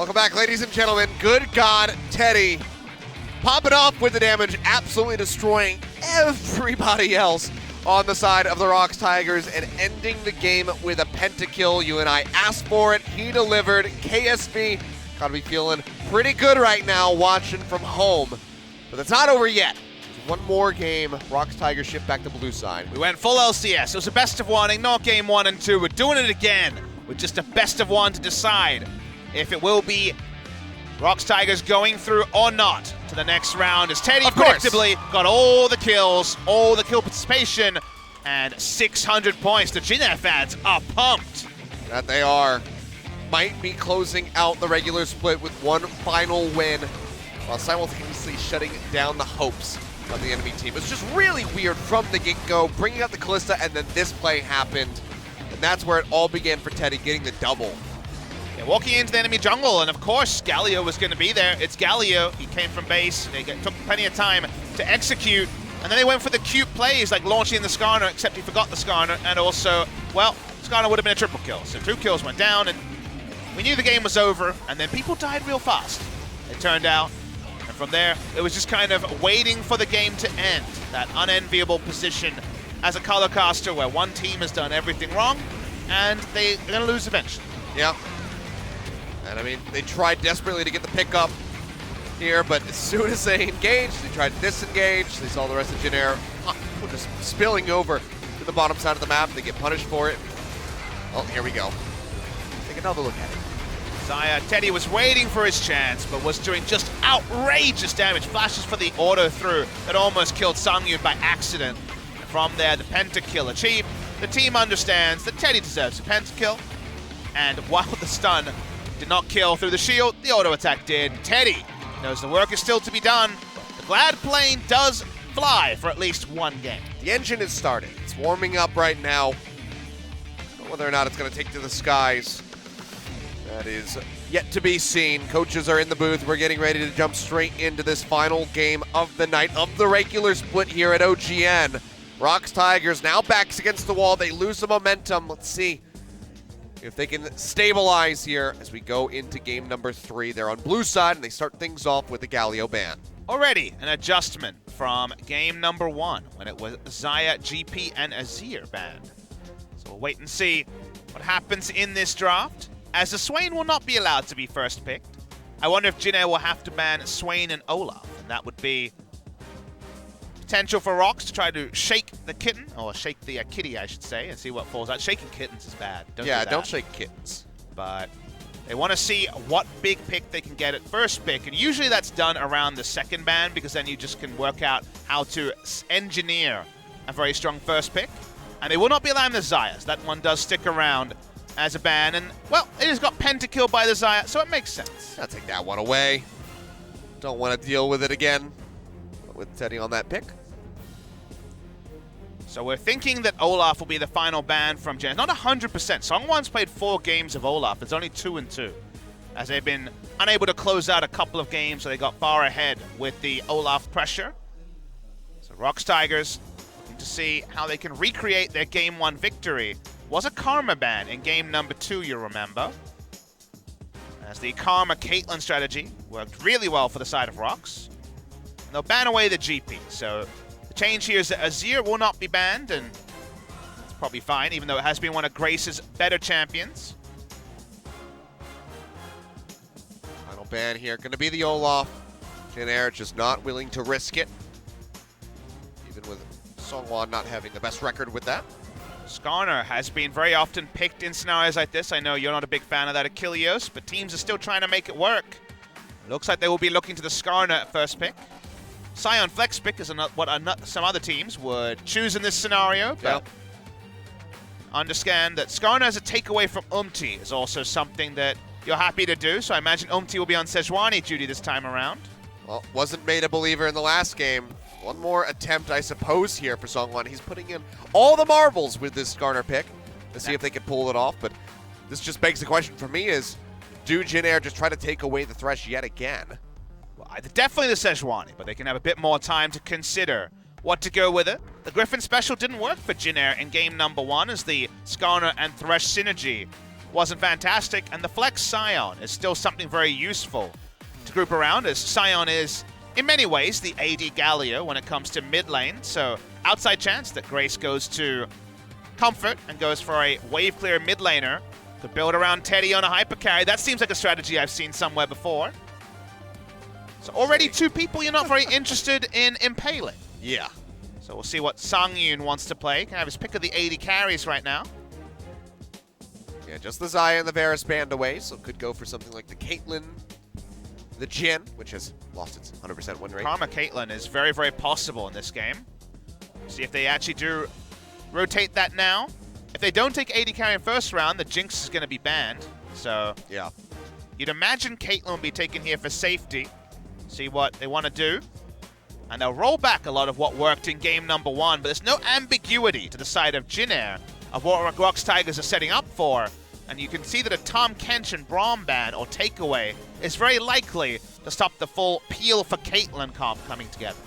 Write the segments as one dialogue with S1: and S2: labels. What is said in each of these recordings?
S1: Welcome back, ladies and gentlemen. Good God, Teddy popping off with the damage, absolutely destroying everybody else on the side of the ROX Tigers and ending the game with a pentakill. You and I asked for it, he delivered. KSB gotta be feeling pretty good right now watching from home. But it's not over yet. There's one more game. ROX Tigers shift back to blue side.
S2: We went full LCS. It was a best of one, ignored game 1 and 2. We're doing it again with just a best of 1 to decide if it will be ROX Tigers going through or not to the next round, as Teddy predictably got all the kills, all the kill participation, and 600 points. The GNF fans are pumped.
S1: That they are. Might be closing out the regular split with one final win, while simultaneously shutting down the hopes of the enemy team. It's just really weird from the get-go, bringing out the Kalista, and then this play happened. And that's where it all began for Teddy, getting the double.
S2: Yeah, walking into the enemy jungle, and of course, Galio was going to be there. It's Galio. He came from base. They took plenty of time to execute, and then they went for the cute plays, like launching the Skarner, except he forgot the Skarner, and also, well, Skarner would have been a triple kill. So 2 kills went down, and we knew the game was over, and then people died real fast, it turned out. And from there, it was just kind of waiting for the game to end. That unenviable position as a color caster where one team has done everything wrong, and they're going to lose eventually.
S1: Yeah. And I mean, they tried desperately to get the pickup here, but as soon as they engaged, they tried to disengage. They saw the rest of Jin Air just spilling over to the bottom side of the map. They get punished for it. Oh, here we go. Take another look at it.
S2: Zaya, Teddy was waiting for his chance, but was doing just outrageous damage. Flashes for the auto through that almost killed Sangyun by accident. And from there, the pentakill achieved. The team understands that Teddy deserves a pentakill. And while the stun did not kill through the shield, the auto attack did. Teddy knows the work is still to be done. The Glad plane does fly for at least one game.
S1: The engine is started. It's warming up right now. But whether or not it's going to take to the skies, that is yet to be seen. Coaches are in the booth. We're getting ready to jump straight into this final game of the night of the regular split here at OGN. ROX Tigers now backs against the wall. They lose the momentum. Let's see if they can stabilize here as we go into game number 3. They're on blue side, and they start things off with the Galio ban.
S2: Already an adjustment from game number 1, when it was Zaya, GP, and Azir banned. So we'll wait and see what happens in this draft, as the Swain will not be allowed to be first picked. I wonder if Jin Air will have to ban Swain and Olaf, and that would be potential for ROX to try to shake the kitten, or shake the kitty, I should say, and see what falls out. Shaking kittens is bad.
S1: Don't shake kittens.
S2: But they want to see what big pick they can get at first pick, and usually that's done around the second ban, because then you just can work out how to engineer a very strong first pick. And they will not be allowing the Zayas. That one does stick around as a ban, and, well, it has got pentakill by the Zaya, so it makes sense.
S1: I'll take that one away. Don't want to deal with it again with Teddy on that pick.
S2: So we're thinking that Olaf will be the final ban from Gen. Not 100%. Songwon's played 4 games of Olaf. It's only 2 and 2, as they've been unable to close out a couple of games, so they got far ahead with the Olaf pressure. So ROX Tigers looking to see how they can recreate their game 1 victory. Was a Karma ban in game number 2, you remember, as the Karma Caitlyn strategy worked really well for the side of ROX. And they'll ban away the GP, so the change here is that Azir will not be banned, and it's probably fine, even though it has been one of Grace's better champions.
S1: Final ban here, going to be the Olaf. Jin Air just not willing to risk it, even with Songwon not having the best record with that.
S2: Skarner has been very often picked in scenarios like this. I know you're not a big fan of that Achilleos, but teams are still trying to make it work. Looks like they will be looking to the Skarner at first pick. Sion flex pick is what some other teams would choose in this scenario, but understand that Skarner as a takeaway from Umti is also something that you're happy to do, so I imagine Umti will be on Sejuani duty this time around.
S1: Well, wasn't made a believer in the last game. One more attempt, I suppose, here for Songwon. He's putting in all the marbles with this Skarner pick to see if they can pull it off, but this just begs the question for me is, do Jin Air just try to take away the Thresh yet again?
S2: Definitely the Sejuani, but they can have a bit more time to consider what to go with it. The Griffin special didn't work for Jin Air in game number 1, as the Skarner and Thresh synergy wasn't fantastic, and the Flex Scion is still something very useful to group around, as Scion is, in many ways, the AD Galio when it comes to mid lane, so outside chance that Grace goes to Comfort and goes for a wave clear mid laner. Could build around Teddy on a hyper carry. That seems like a strategy I've seen somewhere before. So already 2 people you're not very interested in impaling.
S1: Yeah.
S2: So we'll see what Sangyun wants to play. Can have his pick of the 80 carries right now.
S1: Yeah, just the Xayah and the Varus banned away, so could go for something like the Caitlyn, the Jhin, which has lost its 100% win rate.
S2: Karma Caitlyn is very, very possible in this game. See if they actually do rotate that now. If they don't take 80 carry in first round, the Jinx is going to be banned. So
S1: yeah,
S2: you'd imagine Caitlyn will be taken here for safety. See what they want to do. And they'll roll back a lot of what worked in game number 1, but there's no ambiguity to the side of Jhin of what ROX Tigers are setting up for. And you can see that a Tahm Kench and Braum ban or takeaway is very likely to stop the full peel for Caitlyn comp coming together.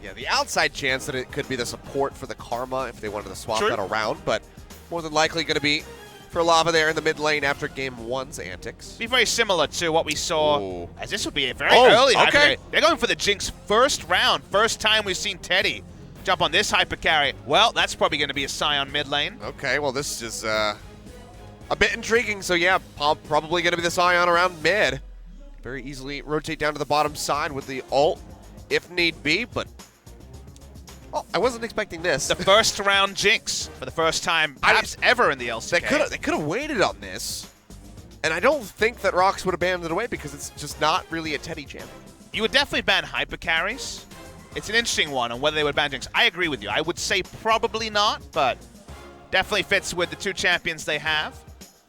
S1: Yeah, the outside chance that it could be the support for the Karma if they wanted to swap
S2: True.
S1: that around, but more than likely going to be for Lava there in the mid lane after game 1's antics.
S2: Be very similar to what we saw,
S1: Ooh.
S2: as this would be a very early hyper
S1: okay.
S2: carry. They're going for the Jinx first round. First time we've seen Teddy jump on this hyper carry. Well, that's probably going to be a Scion mid lane.
S1: Okay, well this is a bit intriguing, so yeah, probably going to be the Scion around mid. Very easily rotate down to the bottom side with the ult if need be, but I wasn't expecting this.
S2: The first round Jinx for the first time perhaps ever in the LCK.
S1: They could have waited on this, and I don't think that ROX would have banned it away because it's just not really a Teddy champion.
S2: You would definitely ban hyper carries. It's an interesting one on whether they would ban Jinx. I agree with you. I would say probably not, but definitely fits with the 2 champions they have.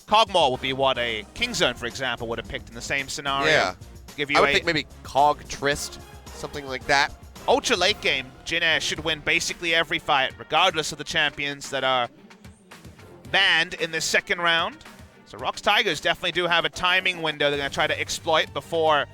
S2: Kog'Maw would be what a Kingzone, for example, would have picked in the same scenario.
S1: Yeah.
S2: Give you
S1: I would think maybe Cog Trist, something like that.
S2: Ultra late game, Jhin should win basically every fight, regardless of the champions that are banned in this second round. So ROX Tigers definitely do have a timing window they're going to try to exploit before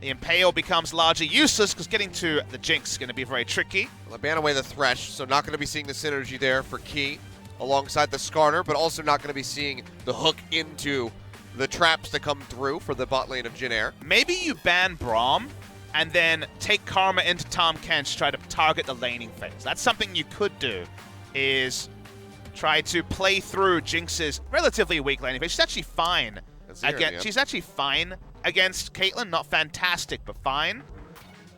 S2: the Impale becomes largely useless, because getting to the Jinx is going to be very tricky.
S1: Well, they ban away the Thresh, so not going to be seeing the synergy there for Key alongside the Skarner, but also not going to be seeing the hook into the traps that come through for the bot lane of Jhin.
S2: Maybe you ban Braum and then take Karma into Tahm Kench to try to target the laning phase. That's something you could do, is try to play through Jinx's relatively weak laning phase. She's actually fine. She's actually fine against Caitlyn. Not fantastic, but fine.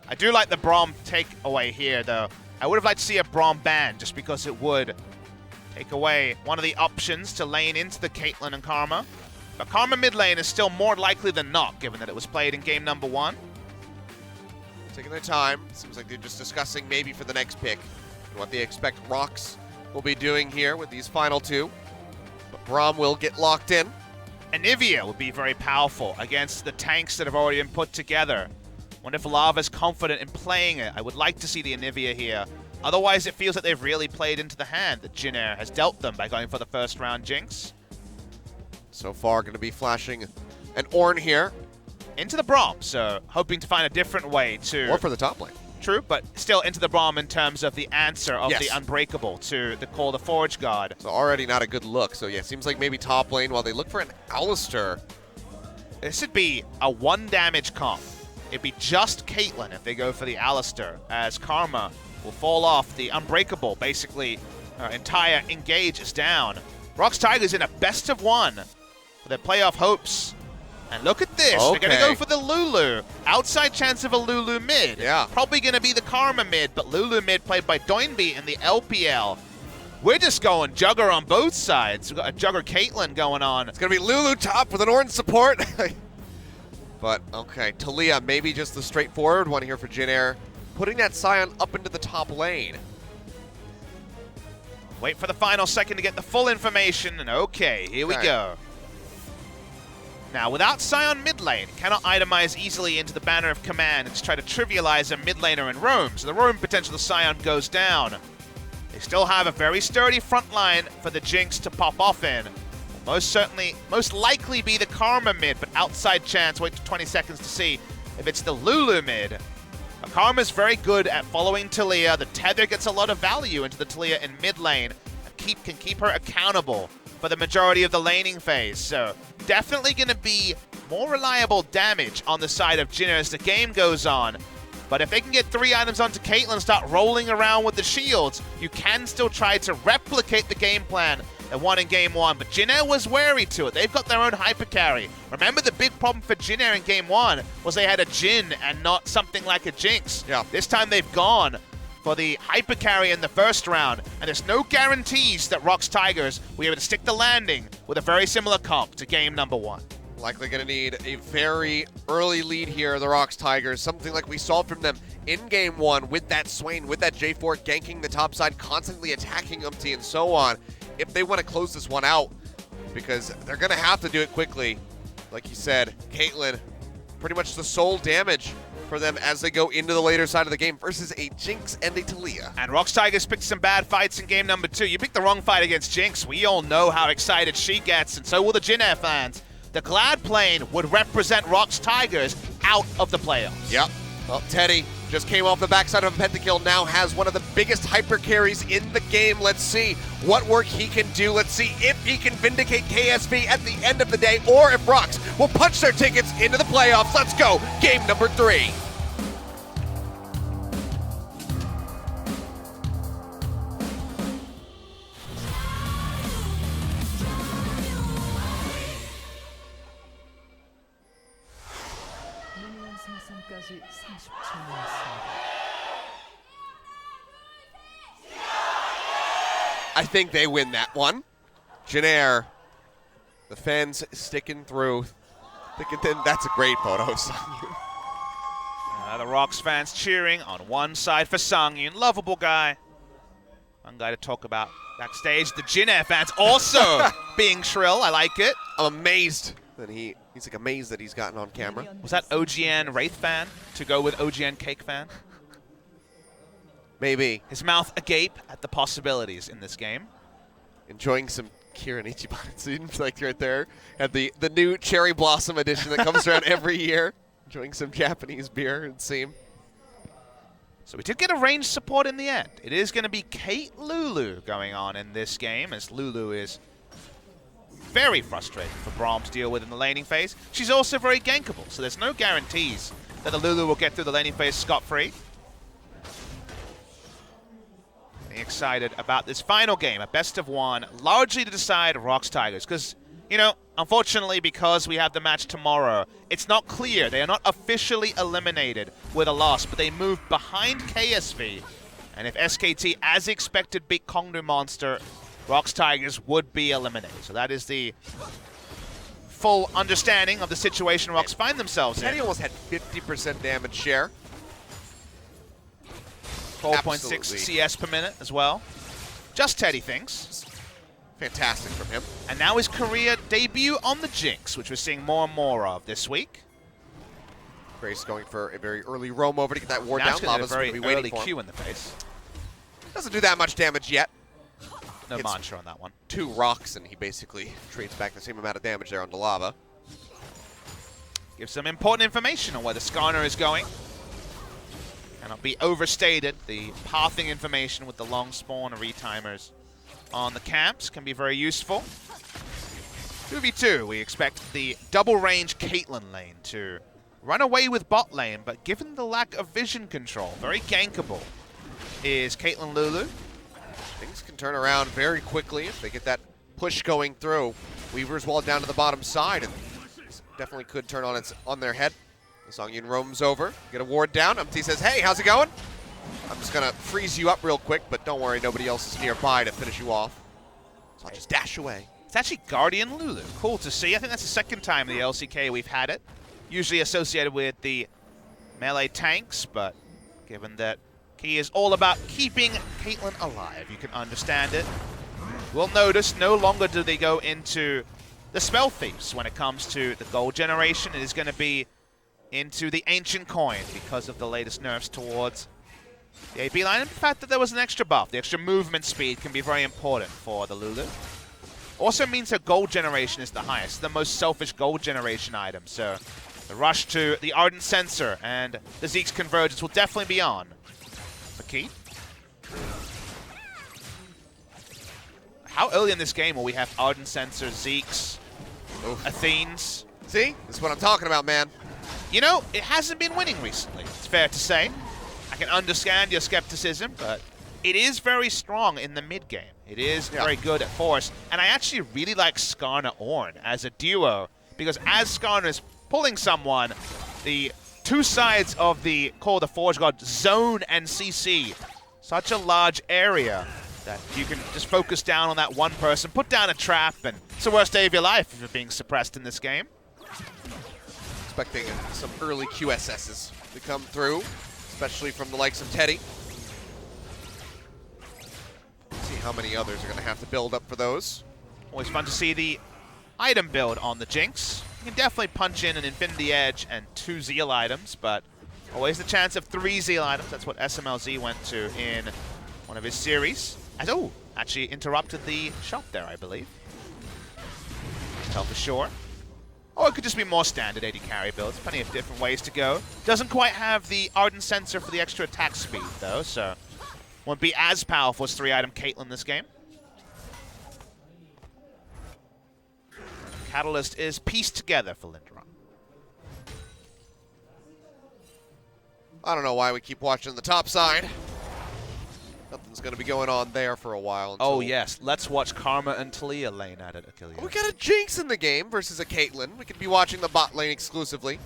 S2: I do like the Braum takeaway here, though. I would have liked to see a Braum ban, just because it would take away one of the options to lane into the Caitlyn and Karma. But Karma mid lane is still more likely than not, given that it was played in game number 1.
S1: Taking their time. Seems like they're just discussing maybe for the next pick and what they expect ROX will be doing here with these final 2. But Braum will get locked in.
S2: Anivia would be very powerful against the tanks that have already been put together. Wonder if Lava's confident in playing it. I would like to see the Anivia here. Otherwise, it feels like they've really played into the hand that Jhin has dealt them by going for the first round Jinx.
S1: So far, going to be flashing an Ornn here.
S2: Into the Braum, so hoping to find a different way to...
S1: Or for the top lane.
S2: True, but still into the Braum in terms of the answer of the Unbreakable to the call the Forge Guard.
S1: So already not a good look. So yeah, seems like maybe top lane while they look for an Alistar.
S2: This would be a 1 damage comp. It'd be just Caitlyn if they go for the Alistar, as Karma will fall off. The Unbreakable, basically, her entire engage is down. ROX Tigers in a best of 1 for their playoff hopes. And look at this.
S1: Okay.
S2: They're going to go for the Lulu. Outside chance of a Lulu mid.
S1: Yeah.
S2: Probably going to be the Karma mid, but Lulu mid played by Doinby in the LPL. We're just going Jugger on both sides. We've got a Jugger Caitlyn going on.
S1: It's going to be Lulu top with an Ornn support. But, okay, Talia, maybe just the straightforward one here for Jhin, putting that Scion up into the top lane.
S2: Wait for the final second to get the full information, and okay, here we go. Now, without Scion mid lane, cannot itemize easily into the banner of command and just try to trivialize a mid laner in roam, so the roam potential of Scion goes down. They still have a very sturdy front line for the Jinx to pop off in. Most likely be the Karma mid, but outside chance, wait for 20 seconds to see if it's the Lulu mid. Karma's very good at following Talia. The tether gets a lot of value into the Talia in mid lane and can keep her accountable for the majority of the laning phase. So definitely going to be more reliable damage on the side of Jinner as the game goes on. But if they can get 3 items onto Caitlyn and start rolling around with the shields, you can still try to replicate the game plan that won in Game 1. But Jinner was wary to it. They've got their own hyper carry. Remember, the big problem for Jinner in Game 1 was they had a Jhin and not something like a Jinx.
S1: Yeah.
S2: This time they've gone for the hyper carry in the first round, and there's no guarantees that ROX Tigers will be able to stick the landing with a very similar comp to game number 1.
S1: Likely going to need a very early lead here, the ROX Tigers. Something like we saw from them in Game 1 with that Swain, with that J4 ganking the top side, constantly attacking Umpty and so on. If they want to close this one out, because they're going to have to do it quickly. Like you said, Caitlyn, pretty much the sole damage for them as they go into the later side of the game versus a Jinx and a Taliyah.
S2: And ROX Tigers picked some bad fights in game number 2. You picked the wrong fight against Jinx. We all know how excited she gets, and so will the Jinner fans. The Glad plane would represent ROX Tigers out of the playoffs.
S1: Yep. Well, Teddy just came off the backside of a pentakill, now has one of the biggest hyper carries in the game. Let's see what work he can do. Let's see if he can vindicate KSV at the end of the day, or if ROX will punch their tickets into the playoffs. Let's go. Game number 3. I think they win that one. Jinner, the fans sticking through. That's a great photo of Sangyun.
S2: The ROX fans cheering on one side for Sangyun. Lovable guy. One guy to talk about backstage. The Jinner fans also being shrill. I like it.
S1: I'm amazed that he's like amazed that he's gotten on camera.
S2: Was that OGN Wraith fan to go with OGN Cake fan?
S1: Maybe.
S2: His mouth agape at the possibilities in this game.
S1: Enjoying some Kirin Ichiban, it seems like right there. Had the new Cherry Blossom edition that comes around every year. Enjoying some Japanese beer, it seems.
S2: So we did get a ranged support in the end. It is going to be Kate Lulu going on in this game, as Lulu is very frustrating for Braum to deal with in the laning phase. She's also very gankable, so there's no guarantees that the Lulu will get through the laning phase scot-free. Excited about this final game, a best of 1, largely to decide ROX Tigers. Because, you know, unfortunately, because we have the match tomorrow, it's not clear. They are not officially eliminated with a loss, but they move behind KSV. And if SKT, as expected, beat Kongnu Monster, ROX Tigers would be eliminated. So that is the full understanding of the situation ROX find themselves in.
S1: Teddy almost had 50% damage share.
S2: 12.6 CS per minute as well. Just Teddy thinks.
S1: Fantastic from him.
S2: And now his career debut on the Jinx, which we're seeing more and more of this week.
S1: Grace going for a very early roam over to get that ward
S2: now
S1: down. Lava's
S2: a very
S1: going to be waiting
S2: early
S1: for him.
S2: Q in the face.
S1: Doesn't do that much damage yet.
S2: No
S1: Gets
S2: mantra on that one.
S1: 2 rocks, and he basically trades back the same amount of damage there onto Lava.
S2: Gives some important information on where the Skarner is going. Cannot be overstated. The pathing information with the long spawn retimers on the camps can be very useful. 2v2, we expect the double range Caitlyn lane to run away with bot lane, but given the lack of vision control, very gankable is Caitlyn Lulu.
S1: Things can turn around very quickly if they get that push going through. Weaver's wall down to the bottom side, and this definitely could turn on their head. Sangyun roams over, get a ward down. Umpty says, hey, how's it going? I'm just going to freeze you up real quick, but don't worry, nobody else is nearby to finish you off. So I'll just dash away.
S2: It's actually Guardian Lulu. Cool to see. I think that's the second time in the LCK we've had it. Usually associated with the melee tanks, but given that he is all about keeping Caitlyn alive, you can understand it. We'll notice no longer do they go into the spell thieves when it comes to the gold generation. It is going to be into the ancient coin because of the latest nerfs towards the AP line, and the fact that there was an extra buff. The extra movement speed can be very important for the Lulu. Also means her gold generation is the highest, the most selfish gold generation item. So the rush to the Ardent Sensor and the Zeke's Convergence will definitely be on for Keith. how early in this game will we have Ardent Sensor, Zeeks, Athenes?
S1: See? That's what I'm talking about, man.
S2: You know, it hasn't been winning recently, it's fair to say. I can understand your skepticism, but it is very strong in the mid game. It is very good at Force, and I actually really like Skarner Ornn as a duo, because as Skarner is pulling someone, the two sides of the Call of the Forge God, zone and CC, such a large area that you can just focus down on that one person, put down a trap, and it's the worst day of your life if you're being suppressed in this game.
S1: Expecting some early QSSs to come through, especially from the likes of Teddy. See how many others are going to have to build up for those.
S2: Always fun to see the item build on the Jinx. You can definitely punch in an Infinity Edge and 2 Zeal items, but always the chance of 3 Zeal items. That's what SMLZ went to in one of his series. And, oh, actually interrupted the shot there, I believe. Tell for sure. Or it could just be more standard AD carry builds. Plenty of different ways to go. Doesn't quite have the Ardent Sensor for the extra attack speed, though, so won't be as powerful as 3-item Caitlyn this game. Catalyst is pieced together for Linderon.
S1: I don't know why we keep watching the top side. Nothing's going to be going on there for a while.
S2: Oh, yes. Let's watch Karma and Talia lane at it, Achilles.
S1: We got a Jinx in the game versus a Caitlyn. We could be watching the bot lane exclusively.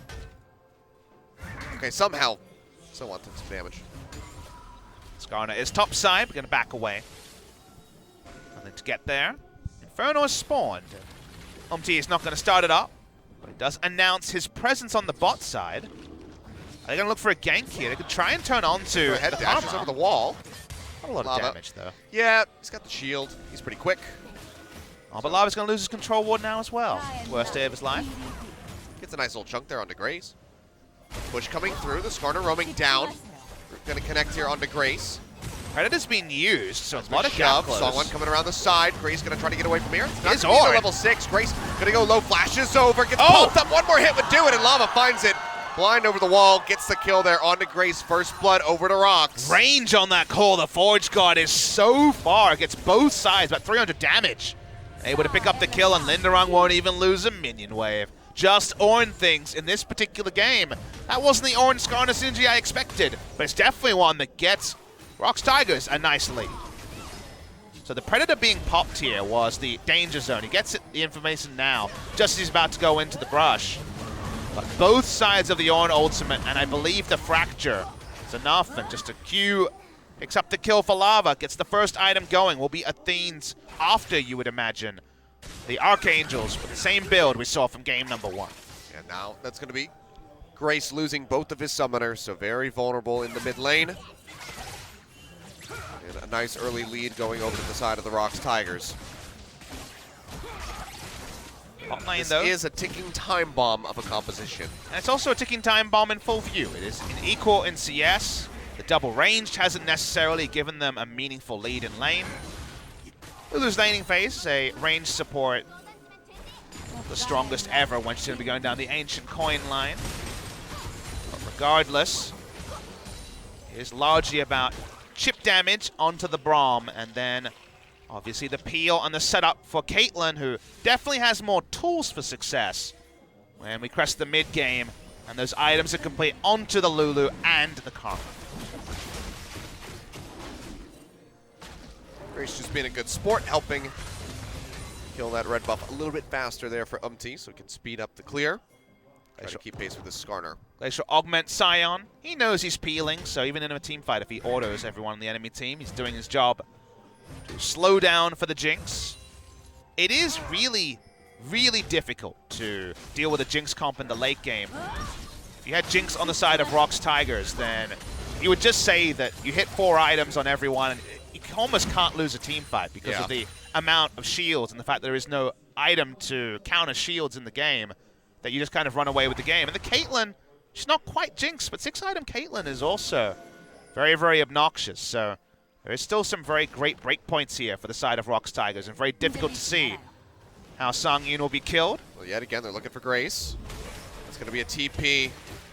S1: Okay, somehow. Someone took some damage.
S2: Skarner is top side. We're going to back away. Nothing to get there. Inferno has spawned. Umti is not going to start it up, but he does announce his presence on the bot side. Are they going to look for a gank here? They could try and turn on to
S1: head
S2: the
S1: dashes over the wall.
S2: Not a lot of damage, though.
S1: Yeah, he's got the shield. He's pretty quick.
S2: Oh, but Lava's going to lose his control ward now as well. Worst day of his life.
S1: Gets a nice little chunk there onto Grace. Push coming through. The Skarner roaming down. We're going to connect here onto Grace.
S2: Predator's being used, so a lot of
S1: shove.
S2: gap
S1: Saw one coming around the side. Grace going to try to get away from here.
S2: It's
S1: not
S2: Ornn.
S1: level 6. Grace going to go low. Flashes over. Gets pumped up. One more hit would do it, and Lava finds it. Blind over the wall. Gets the kill there onto Grace. First blood over to ROX.
S2: Range on that Call. The Forge God is so far. Gets both sides, about 300 damage. Able to pick up the kill, and Linderon won't even lose a minion wave. Just Ornn things in this particular game. That wasn't the Ornn Skarner synergy I expected, but it's definitely one that gets ROX Tigers a nice lead. So the Predator being popped here was the danger zone. He gets the information now, just as he's about to go into the brush. But both sides of the Ornn ultimate, and I believe the Fracture is enough, and just a Q picks up the kill for Lava, gets the first item going. Will be Athene's after, you would imagine, the Archangels with the same build we saw from game number 1.
S1: And now that's going to be Grace losing both of his summoners, so very vulnerable in the mid lane. And a nice early lead going over to the side of the ROX Tigers.
S2: Bot lane,
S1: This
S2: though,
S1: is a ticking time bomb of a composition.
S2: and it's also a ticking time bomb in full view. It is an equal in CS. The double ranged hasn't necessarily given them a meaningful lead in lane. Lulu's laning phase is a ranged support, not the strongest ever when she's going to be going down the ancient coin line. But regardless, it is largely about chip damage onto the Braum, and then obviously the peel and the setup for Caitlyn, who definitely has more tools for success when we crest the mid game, and those items are complete onto the Lulu and the Karma.
S1: Grace just being a good sport, helping kill that red buff a little bit faster there for Umti, so he can speed up the clear. Try to keep pace with this Skarner.
S2: Glacier augment Scion. He knows he's peeling, so even in a team fight, if he autos everyone on the enemy team, he's doing his job to slow down for the Jinx. It is really, really difficult to deal with a Jinx comp in the late game. If you had Jinx on the side of ROX Tigers, then you would just say that you hit 4 items on everyone, and you almost can't lose a team fight because of the amount of shields and the fact that there is no item to counter shields in the game, that you just kind of run away with the game. And the Caitlyn, she's not quite Jinx, but 6-item Caitlyn is also very, very obnoxious. So there is still some very great breakpoints here for the side of ROX Tigers, and very difficult to see how Sang-Yun will be killed.
S1: Well, yet again, they're looking for Grace. It's going to be a TP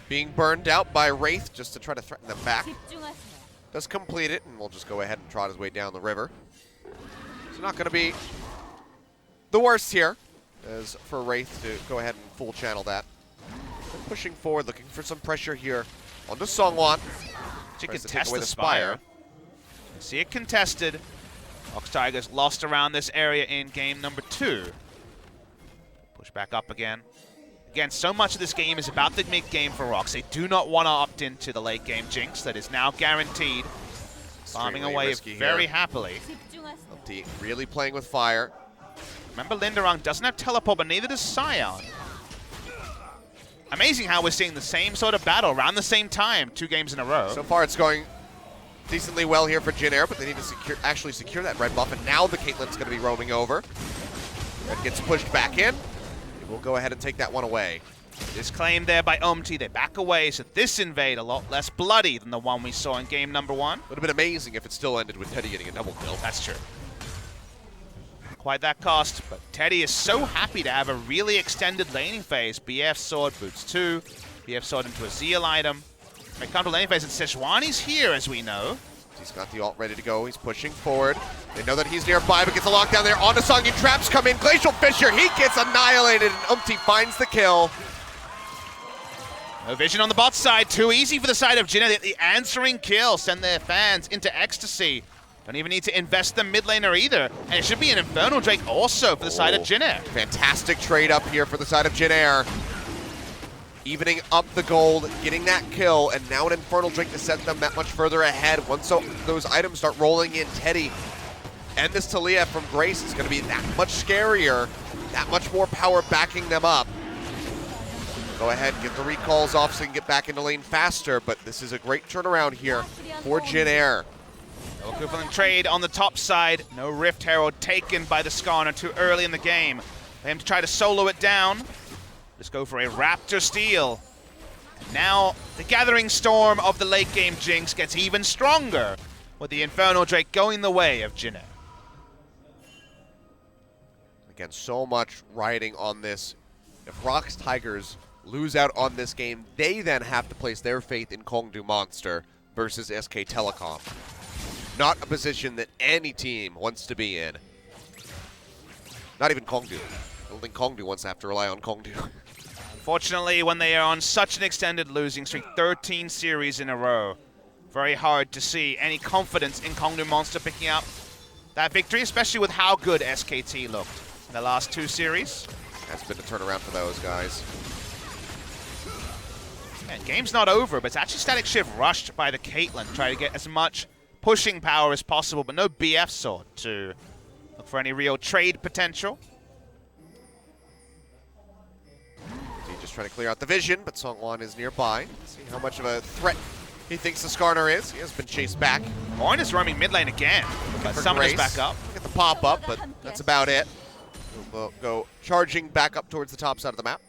S1: being burned out by Wraith just to try to threaten them back. Does complete it, and we'll just go ahead and trot his way down the river. It's not going to be the worst here, as for Wraith to go ahead and full channel that. They're pushing forward, looking for some pressure here onto Songwon.
S2: She contest the Spire. See it contested. ROX Tigers lost around this area in game number 2. Push back up again. Again, so much of this game is about the mid-game for ROX. They do not want to opt into the late-game jinx that is now guaranteed. Farming away very happily.
S1: LT really playing with fire.
S2: Remember, Linderung doesn't have teleport, but neither does Sion. Amazing how we're seeing the same sort of battle around the same time, 2 games in a row.
S1: So far, it's going decently well here for Jin Air, but they need to actually secure that red buff, and now the Caitlyn's going to be roaming over. Red gets pushed back in. We'll go ahead and take that one away.
S2: Disclaimed there by Omti. They back away, so this invade a lot less bloody than the one we saw in game number 1.
S1: Would have been amazing if it still ended with Teddy getting a double kill.
S2: That's true. Quite that cost, but Teddy is so happy to have a really extended laning phase. BF Sword boots 2, BF Sword into a Zeal item. Very comfortable laning phase, and Sejuani's here, as we know.
S1: He's got the ult ready to go. He's pushing forward. They know that he's nearby, but gets a lockdown there. On to Songyun. Traps come in. Glacial Fissure. He gets annihilated, and Umti finds the kill.
S2: No vision on the bot side. Too easy for the side of Jinna. The answering kill send their fans into ecstasy. Don't even need to invest the mid laner either. And it should be an Infernal Drake also for the side of Jin Air.
S1: Fantastic trade up here for the side of Jin Air. Evening up the gold, getting that kill, and now an Infernal Drake to set them that much further ahead. Once those items start rolling in, Teddy and this Talia from Grace is going to be that much scarier, that much more power backing them up. Go ahead, get the recalls off so they can get back into lane faster, but this is a great turnaround here for Jin Air.
S2: No equivalent trade on the top side. No Rift Herald taken by the Skarner too early in the game. For him to try to solo it down. Just go for a Raptor steal. And now the gathering storm of the late game jinx gets even stronger with the Infernal Drake going the way of Jin Air.
S1: Again, so much riding on this. If ROX Tigers lose out on this game, they then have to place their faith in Kongdu Monster versus SK Telecom. Not a position that any team wants to be in. Not even Kongdu. I don't think Kongdu wants to have to rely on Kongdu.
S2: Unfortunately, when they are on such an extended losing streak, 13 series in a row, very hard to see any confidence in Kongdu Monster picking up that victory, especially with how good SKT looked in the last 2 series.
S1: That's been a turnaround for those guys.
S2: And game's not over, but it's actually Static Shift rushed by the Caitlyn, trying to get as much pushing power as possible, but no BF Sword to look for any real trade potential.
S1: Just trying to clear out the vision, but Songwon is nearby. Let's see how much of a threat he thinks the Skarner is. He has been chased back.
S2: Morin is roaming mid lane again, but Summon is back up.
S1: Get the pop up, but that's about it. We'll go charging back up towards the top side of the map.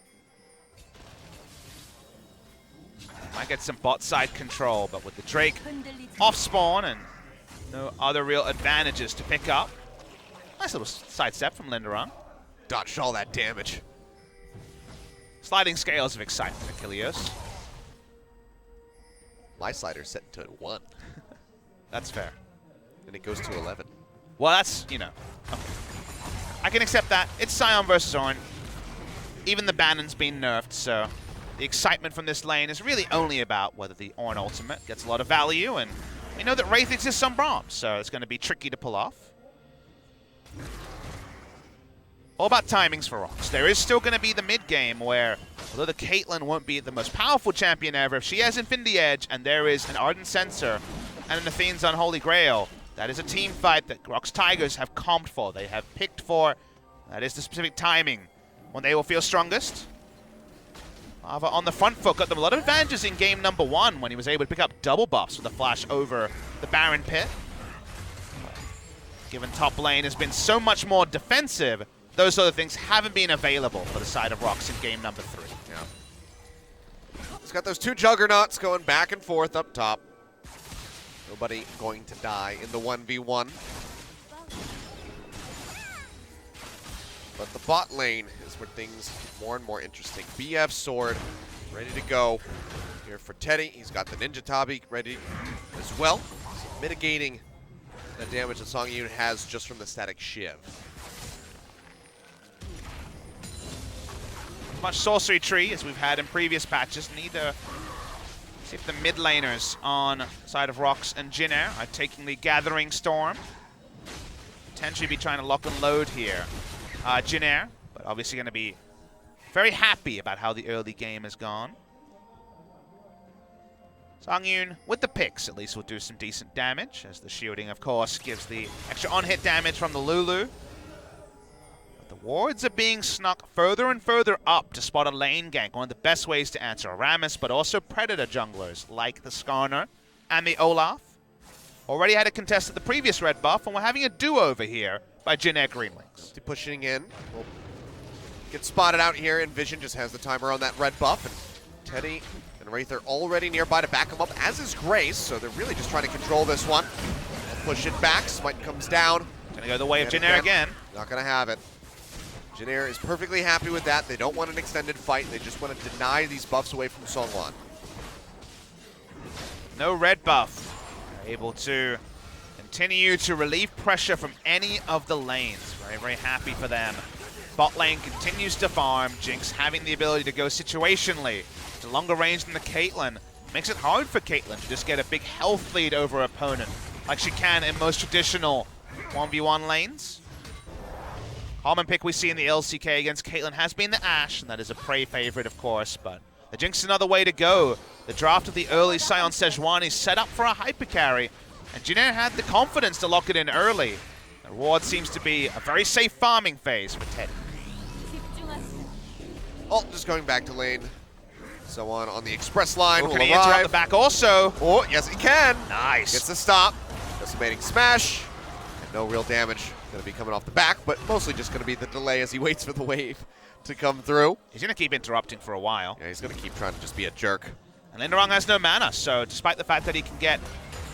S2: Might get some bot side control, but with the Drake off spawn and no other real advantages to pick up. Nice little sidestep from Linderung.
S1: Dodged all that damage.
S2: Sliding scales of excitement, Achilles.
S1: My slider's set to 1.
S2: That's fair.
S1: And it goes to 11.
S2: Well, that's, you know. Okay. I can accept that. It's Sion versus Ornn. Even the Bannon's been nerfed, so the excitement from this lane is really only about whether the Ornn ultimate gets a lot of value, and we know that Wraith exists on Braum, so it's going to be tricky to pull off. All about timings for ROX. There is still going to be the mid-game where, although the Caitlyn won't be the most powerful champion ever, if she has Infinity Edge and there is an Ardent Censer and an Athene's Unholy Grail, that is a team fight that ROX Tigers have comped for. They have picked for. That is the specific timing when they will feel strongest. However, on the front foot, got them a lot of advantages in game number 1 when he was able to pick up double buffs with a flash over the Baron Pit. Given top lane has been so much more defensive, those sort of things haven't been available for the side of ROX in game number 3.
S1: Yeah. He's got those 2 juggernauts going back and forth up top. Nobody going to die in the 1v1. But the bot lane is where things get more and more interesting. BF Sword ready to go here for Teddy. He's got the Ninja Tabi ready as well. So mitigating the damage that Songyun has just from the static shiv.
S2: Much sorcery tree as we've had in previous patches. Neither. See if the mid laners on the side of ROX and Jin Air are taking the Gathering Storm. Potentially be trying to lock and load here. Jin Air, but obviously going to be very happy about how the early game has gone. Songyun, with the picks, at least will do some decent damage, as the shielding, of course, gives the extra on-hit damage from the Lulu. But the wards are being snuck further and further up to spot a lane gank, one of the best ways to answer Aramis, but also Predator junglers like the Skarner and the Olaf. Already had a contest at the previous red buff, and we're having a do-over here by Jin Air GreenWings.
S1: Pushing in. We'll get spotted out here, and Vision just has the timer on that red buff, and Teddy and Wraith are already nearby to back him up, as is Grace, so they're really just trying to control this one. They'll push it back, Smite comes down.
S2: Gonna go the way of Jin Air again.
S1: Not gonna have it. Jin Air is perfectly happy with that. They don't want an extended fight, they just want to deny these buffs away from Songwon.
S2: No red buff. They're able to continue to relieve pressure from any of the lanes. Very, very happy for them. Bot lane continues to farm. Jinx having the ability to go situationally to longer range than the Caitlyn. Makes it hard for Caitlyn to just get a big health lead over her opponent, like she can in most traditional 1v1 lanes. Common pick we see in the LCK against Caitlyn has been the Ashe, and that is a prey favorite, of course, but the Jinx is another way to go. The draft of the early Sion Sejuani is set up for a hyper carry, and Jin Air had the confidence to lock it in early. The reward seems to be a very safe farming phase for Teddy.
S1: Oh, just going back to lane. So on the express line will
S2: Can he interrupt the back also?
S1: Oh, yes he can.
S2: Nice.
S1: Gets the stop. Decimating smash. And no real damage going to be coming off the back, but mostly just going to be the delay as he waits for the wave to come through.
S2: He's going to keep interrupting for a while.
S1: Yeah, he's going to keep trying to just be a jerk.
S2: And Linderong has no mana, so despite the fact that he can get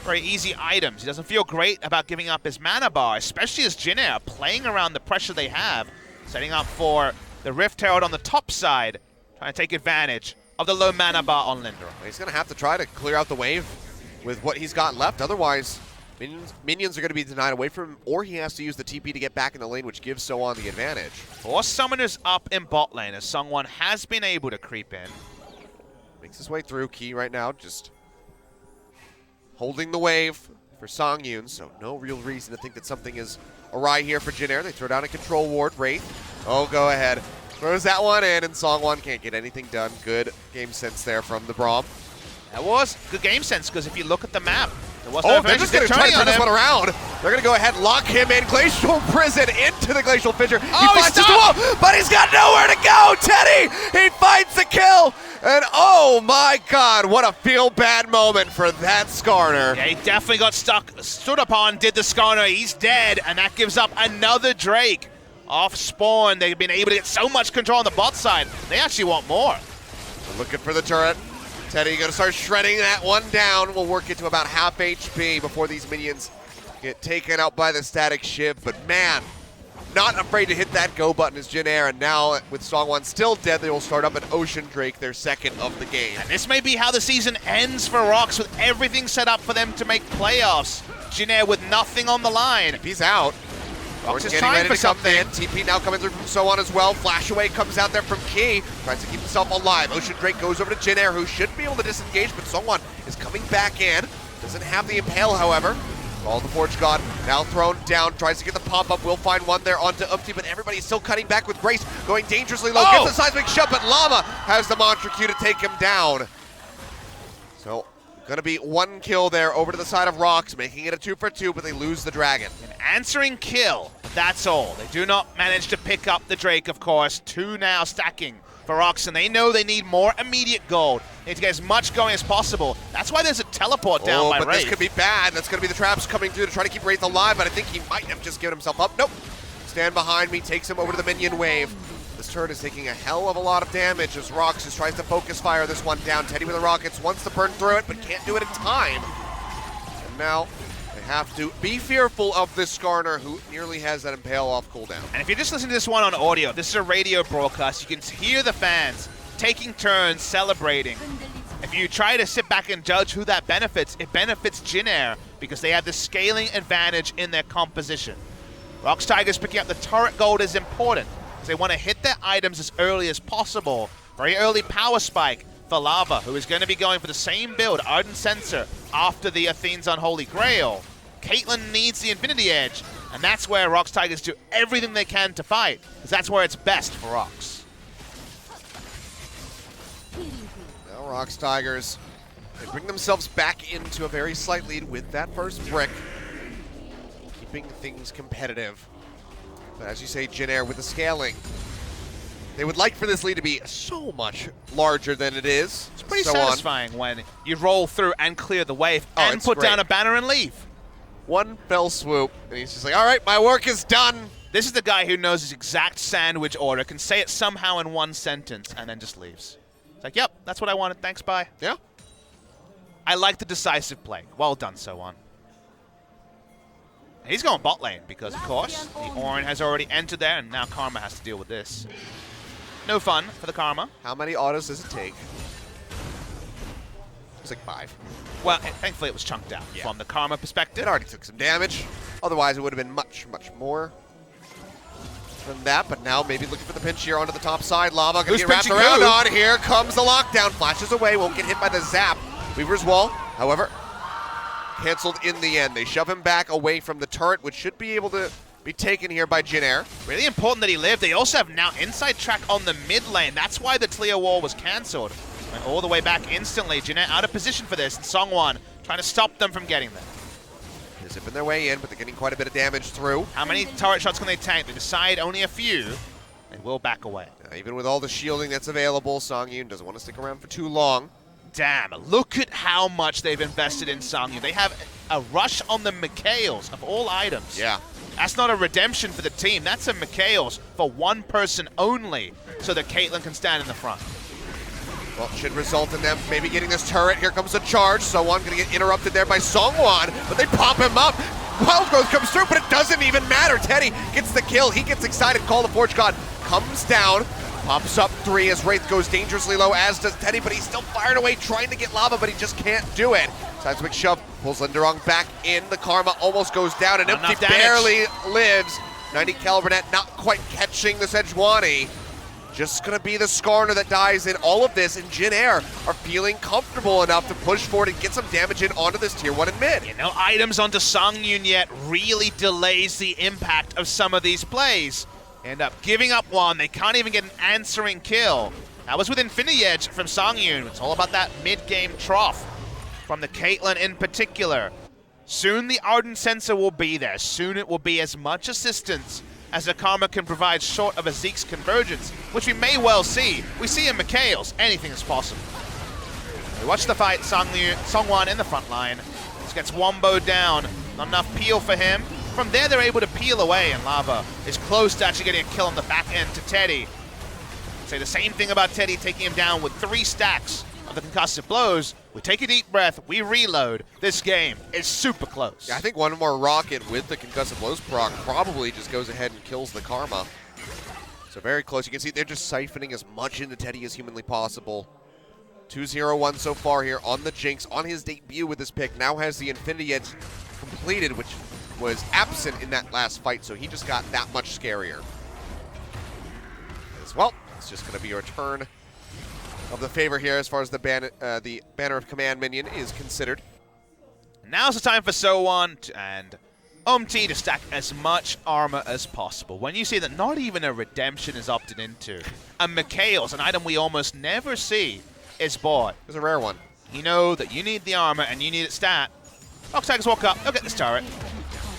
S2: very easy items, he doesn't feel great about giving up his mana bar, especially as Jin Air playing around the pressure they have, setting up for the Rift Herald on the top side, trying to take advantage of the low mana bar on Linderong.
S1: He's going to have to try to clear out the wave with what he's got left. Otherwise, minions are going to be denied away from him, or he has to use the TP to get back in the lane, which gives So On the advantage.
S2: 4 summoners up in bot lane as Songwon has been able to creep in.
S1: Makes his way through. Key right now just holding the wave for Songyun, so no real reason to think that something is awry here for Jin Air. They throw down a control ward. Wraith, oh, go ahead. Throws that one in, and Songwon can't get anything done. Good game sense there from the Braum.
S2: That was good game sense, because if you look at the map, there was
S1: they're just going to try to turn this one around. They're going to go ahead and lock him in. Glacial Prison into the Glacial Fissure. He finds just a wall, but he's got nowhere to go. Teddy, he finds the kill. And oh my God, what a feel-bad moment for that Skarner.
S2: Yeah, he definitely got stood upon, did the Skarner. He's dead, and that gives up another Drake. Off spawn, they've been able to get so much control on the bot side. They actually want more.
S1: They're looking for the turret. Teddy going to start shredding that one down. We'll work it to about half HP before these minions get taken out by the static shiv. But man, not afraid to hit that go button as Jin Air. And now with Songwon still dead, they will start up an Ocean Drake, their second of the game.
S2: And this may be how the season ends for ROX, with everything set up for them to make playoffs. Jin Air with nothing on the line.
S1: He's out.
S2: ROX is
S1: getting
S2: trying
S1: ready
S2: for
S1: to come
S2: something.
S1: in. TP now coming through from So On as well. Flash away comes out there from Key. Tries to keep himself alive. Ocean Drake goes over to Jin Air, who should be able to disengage, but So On is coming back in. Doesn't have the Impale, however. All the Forge God now thrown down. Tries to get the pop-up. Will find one there onto Umpty, but everybody's still cutting back with Grace. Going dangerously low. Gets the seismic shot, but Llama has the Mantra Q to take him down. So, gonna be one kill there over to the side of ROX, making it a 2-for-2, but they lose the Dragon.
S2: An answering kill, but that's all. They do not manage to pick up the Drake, of course. 2 now stacking for ROX, and they know they need more immediate gold. They need to get as much going as possible. That's why there's a teleport down by
S1: but
S2: Wraith.
S1: This could be bad. That's gonna be the traps coming through to try to keep Wraith alive, but I think he might have just given himself up. Nope. Stand behind me, takes him over to the minion wave. This turret is taking a hell of a lot of damage as ROX just tries to focus fire this one down. Teddy with the rockets wants to burn through it, but can't do it in time. And now they have to be fearful of this Skarner, who nearly has that Impale off cooldown.
S2: And if you're just listening to this one on audio, this is a radio broadcast. You can hear the fans taking turns celebrating. If you try to sit back and judge who that benefits, it benefits Jin Air because they have the scaling advantage in their composition. ROX Tigers picking up the turret gold is important, because they want to hit their items as early as possible. Very early power spike for Lava, who is going to be going for the same build, Ardent Sensor, after the Athene's Unholy Grail. Caitlyn needs the Infinity Edge, and that's where ROX Tigers do everything they can to fight, because that's where it's best for ROX.
S1: Now ROX Tigers, they bring themselves back into a very slight lead with that first brick, keeping things competitive. But as you say, Jin Air with the scaling, they would like for this lead to be so much larger than it is.
S2: It's pretty satisfying when you roll through and clear the wave and put down a banner and leave.
S1: One fell swoop, and he's just like, all right, my work is done.
S2: This is the guy who knows his exact sandwich order, can say it somehow in one sentence, and then just leaves. It's like, yep, that's what I wanted, thanks, bye.
S1: Yeah.
S2: I like the decisive play. Well done, So-On. He's going bot lane because, of course, the Orin has already entered there, and now Karma has to deal with this. No fun for the Karma.
S1: How many autos does it take? It's like 5.
S2: Well, thankfully it was chunked out from the Karma perspective.
S1: It already took some damage. Otherwise, it would have been much, much more than that. But now maybe looking for the pinch here onto the top side. Lava going to get wrapped around on. Here comes the lockdown. Flashes away. Won't get hit by the zap. Weaver's Wall, however, canceled in the end. They shove him back away from the turret, which should be able to be taken here by Jin Air.
S2: Really important that he lived. They also have now inside track on the mid lane. That's why the Tlio wall was cancelled. Went all the way back instantly. Jin Air out of position for this. And Songwon trying to stop them from getting there.
S1: They're zipping their way in, but they're getting quite a bit of damage through.
S2: How many turret shots can they tank? They decide only a few. They will back away.
S1: Even with all the shielding that's available, Songyun doesn't want to stick around for too long.
S2: Damn, look at how much they've invested in Songyun. They have a rush on the Mikhails of all items.
S1: Yeah.
S2: That's not a redemption for the team. That's a Mikhails for one person only, so that Caitlyn can stand in the front.
S1: Well, it should result in them maybe getting this turret. Here comes a charge. So-On going to get interrupted there by Songwon, but they pop him up. Wild Growth comes through, but it doesn't even matter. Teddy gets the kill. He gets excited. Call the Forge God comes down. Pops up 3 as Wraith goes dangerously low, as does Teddy, but he's still firing away, trying to get Lava, but he just can't do it. Seismic shove pulls Linderong back in. The Karma almost goes down, and Empty barely lives. 90 caliber net not quite catching the Sejuani. Just gonna be the Skarner that dies in all of this, and Jin Air are feeling comfortable enough to push forward and get some damage in onto this tier 1 in mid.
S2: You know, items onto Songyun yet really delays the impact of some of these plays. End up giving up one. They can't even get an answering kill. That was with Infinity Edge from Songyun. It's all about that mid-game trough from the Caitlyn in particular. Soon the Ardent Sensor will be there. Soon it will be as much assistance as the Karma can provide short of a Zeke's convergence, which we may well see. We see in Mikhails, anything is possible. We watch the fight, Songwon in the front line. This gets womboed down. Not enough peel for him. From there, they're able to peel away, and Lava is close to actually getting a kill on the back end to Teddy. Say the same thing about Teddy, taking him down with 3 stacks of the concussive blows. We take a deep breath, we reload. This game is super close.
S1: Yeah, I think one more rocket with the concussive blows proc probably just goes ahead and kills the Karma. So very close. You can see they're just siphoning as much into Teddy as humanly possible. 2-0-1 so far here on the Jinx. On his debut with this pick, now has the Infinity Edge completed, which was absent in that last fight, so he just got that much scarier. As well, it's just going to be a return of the favor here as far as the Banner of Command minion is considered.
S2: Now's the time for So-On and Omti to stack as much armor as possible. When you see that not even a redemption is opted into, and Mikhails, an item we almost never see, is bought.
S1: It's a rare one.
S2: You know that you need the armor and you need it stat. ROX Tigers walk up, they'll get this turret.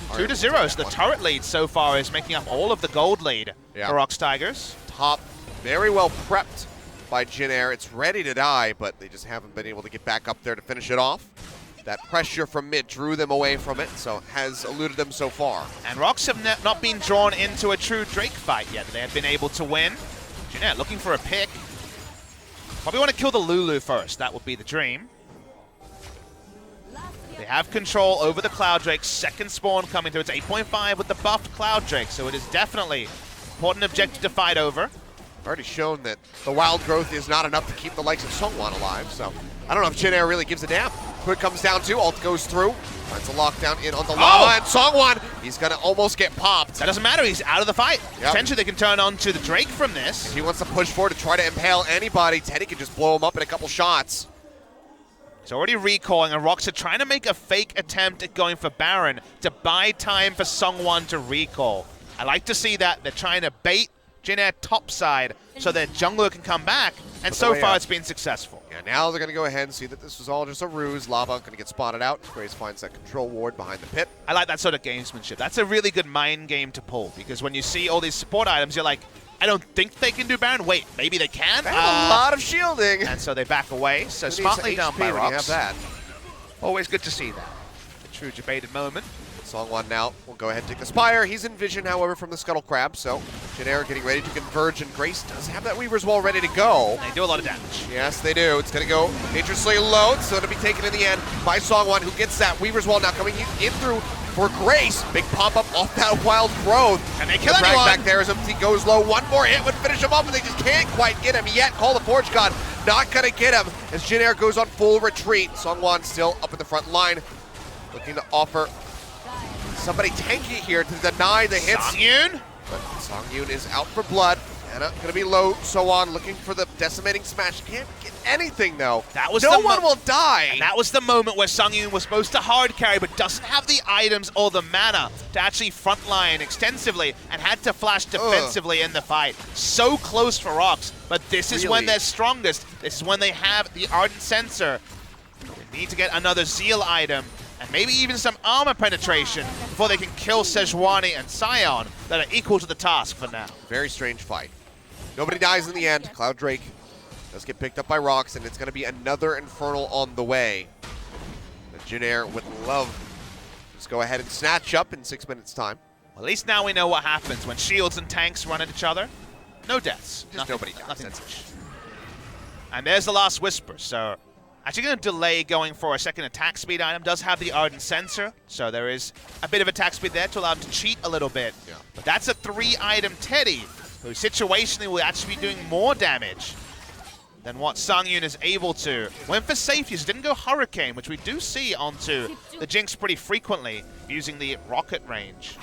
S2: 2-0, so the turret lead so far is making up all of the gold lead for ROX Tigers.
S1: Top, very well prepped by Jin Air. It's ready to die, but they just haven't been able to get back up there to finish it off. That pressure from mid drew them away from it, so has eluded them so far.
S2: And ROX have not been drawn into a true Drake fight yet. They have been able to win. Jin Air looking for a pick. Probably want to kill the Lulu first. That would be the dream. They have control over the Cloud Drake. Second spawn coming through. It's 8.5 with the buffed Cloud Drake, so it is definitely an important objective to fight over.
S1: I've already shown that the Wild Growth is not enough to keep the likes of Songwon alive, so I don't know if Jin Air really gives a damn. it comes down to. Ult goes through. Finds a lockdown in on the lava, and Songwon, he's going to almost get popped.
S2: That doesn't matter, he's out of the fight. Yep. Potentially they can turn on to the Drake from this.
S1: If he wants to push forward to try to impale anybody, Teddy can just blow him up in a couple shots.
S2: He's already recalling, and ROX are trying to make a fake attempt at going for Baron to buy time for Songwon to recall. I like to see that. They're trying to bait Jin Air topside so their jungler can come back, and so far it's been successful.
S1: Yeah, now they're going to go ahead and see that this was all just a ruse. Lava going to get spotted out. Grace finds that control ward behind the pit.
S2: I like that sort of gamesmanship. That's a really good mind game to pull, because when you see all these support items, you're like, I don't think they can do Baron. Wait, maybe they can?
S1: They have a lot of shielding.
S2: And so they back away. So smartly done by ROX.
S1: Have that.
S2: Always good to see that. A true debated moment.
S1: Songwon now will go ahead and take the Spire. He's in vision, however, from the Scuttle Crab, so Jin Air getting ready to converge, and Grace does have that Weaver's Wall ready to go.
S2: They do a lot of damage.
S1: Yes, they do. It's going to go dangerously low, so it'll be taken in the end by Songwon, who gets that Weaver's Wall now coming in through for Grace. Big pop-up off that Wild Growth.
S2: And they kill
S1: anyone.
S2: anyone.
S1: Back there as he goes low. One more hit would finish him up, and they just can't quite get him yet. Call the Forge God, not going to get him as Jin Air goes on full retreat. Songwon still up in the front line, looking to offer somebody tanky here to deny the hits.
S2: Songyun?
S1: But Songyun is out for blood. Anna gonna be low, so on, looking for the decimating smash. Can't get anything though.
S2: That was
S1: no one will die.
S2: And that was the moment where Songyun was supposed to hard carry, but doesn't have the items or the mana to actually frontline extensively, and had to flash defensively in the fight. So close for ROX, but this is when they're strongest. This is when they have the Ardent Sensor. They need to get another Zeal item, and maybe even some armor penetration before they can kill Sejuani and Sion that are equal to the task for now.
S1: Very strange fight. Nobody dies in the end. Cloud Drake does get picked up by ROX, and it's going to be another Infernal on the way. The Jin Air would love to just go ahead and snatch up in 6 minutes' time.
S2: Well, at least now we know what happens when shields and tanks run at each other. No deaths.
S1: Just nobody dies.
S2: Nothing much. And there's the last Whisper, so actually going to delay going for a second attack speed item. Does have the Ardent Sensor, so there is a bit of attack speed there to allow him to cheat a little bit.
S1: Yeah.
S2: But that's a 3-item Teddy, who situationally will actually be doing more damage than what Songyun is able to. Went for safeties, didn't go Hurricane, which we do see onto the Jinx pretty frequently, using the rocket range.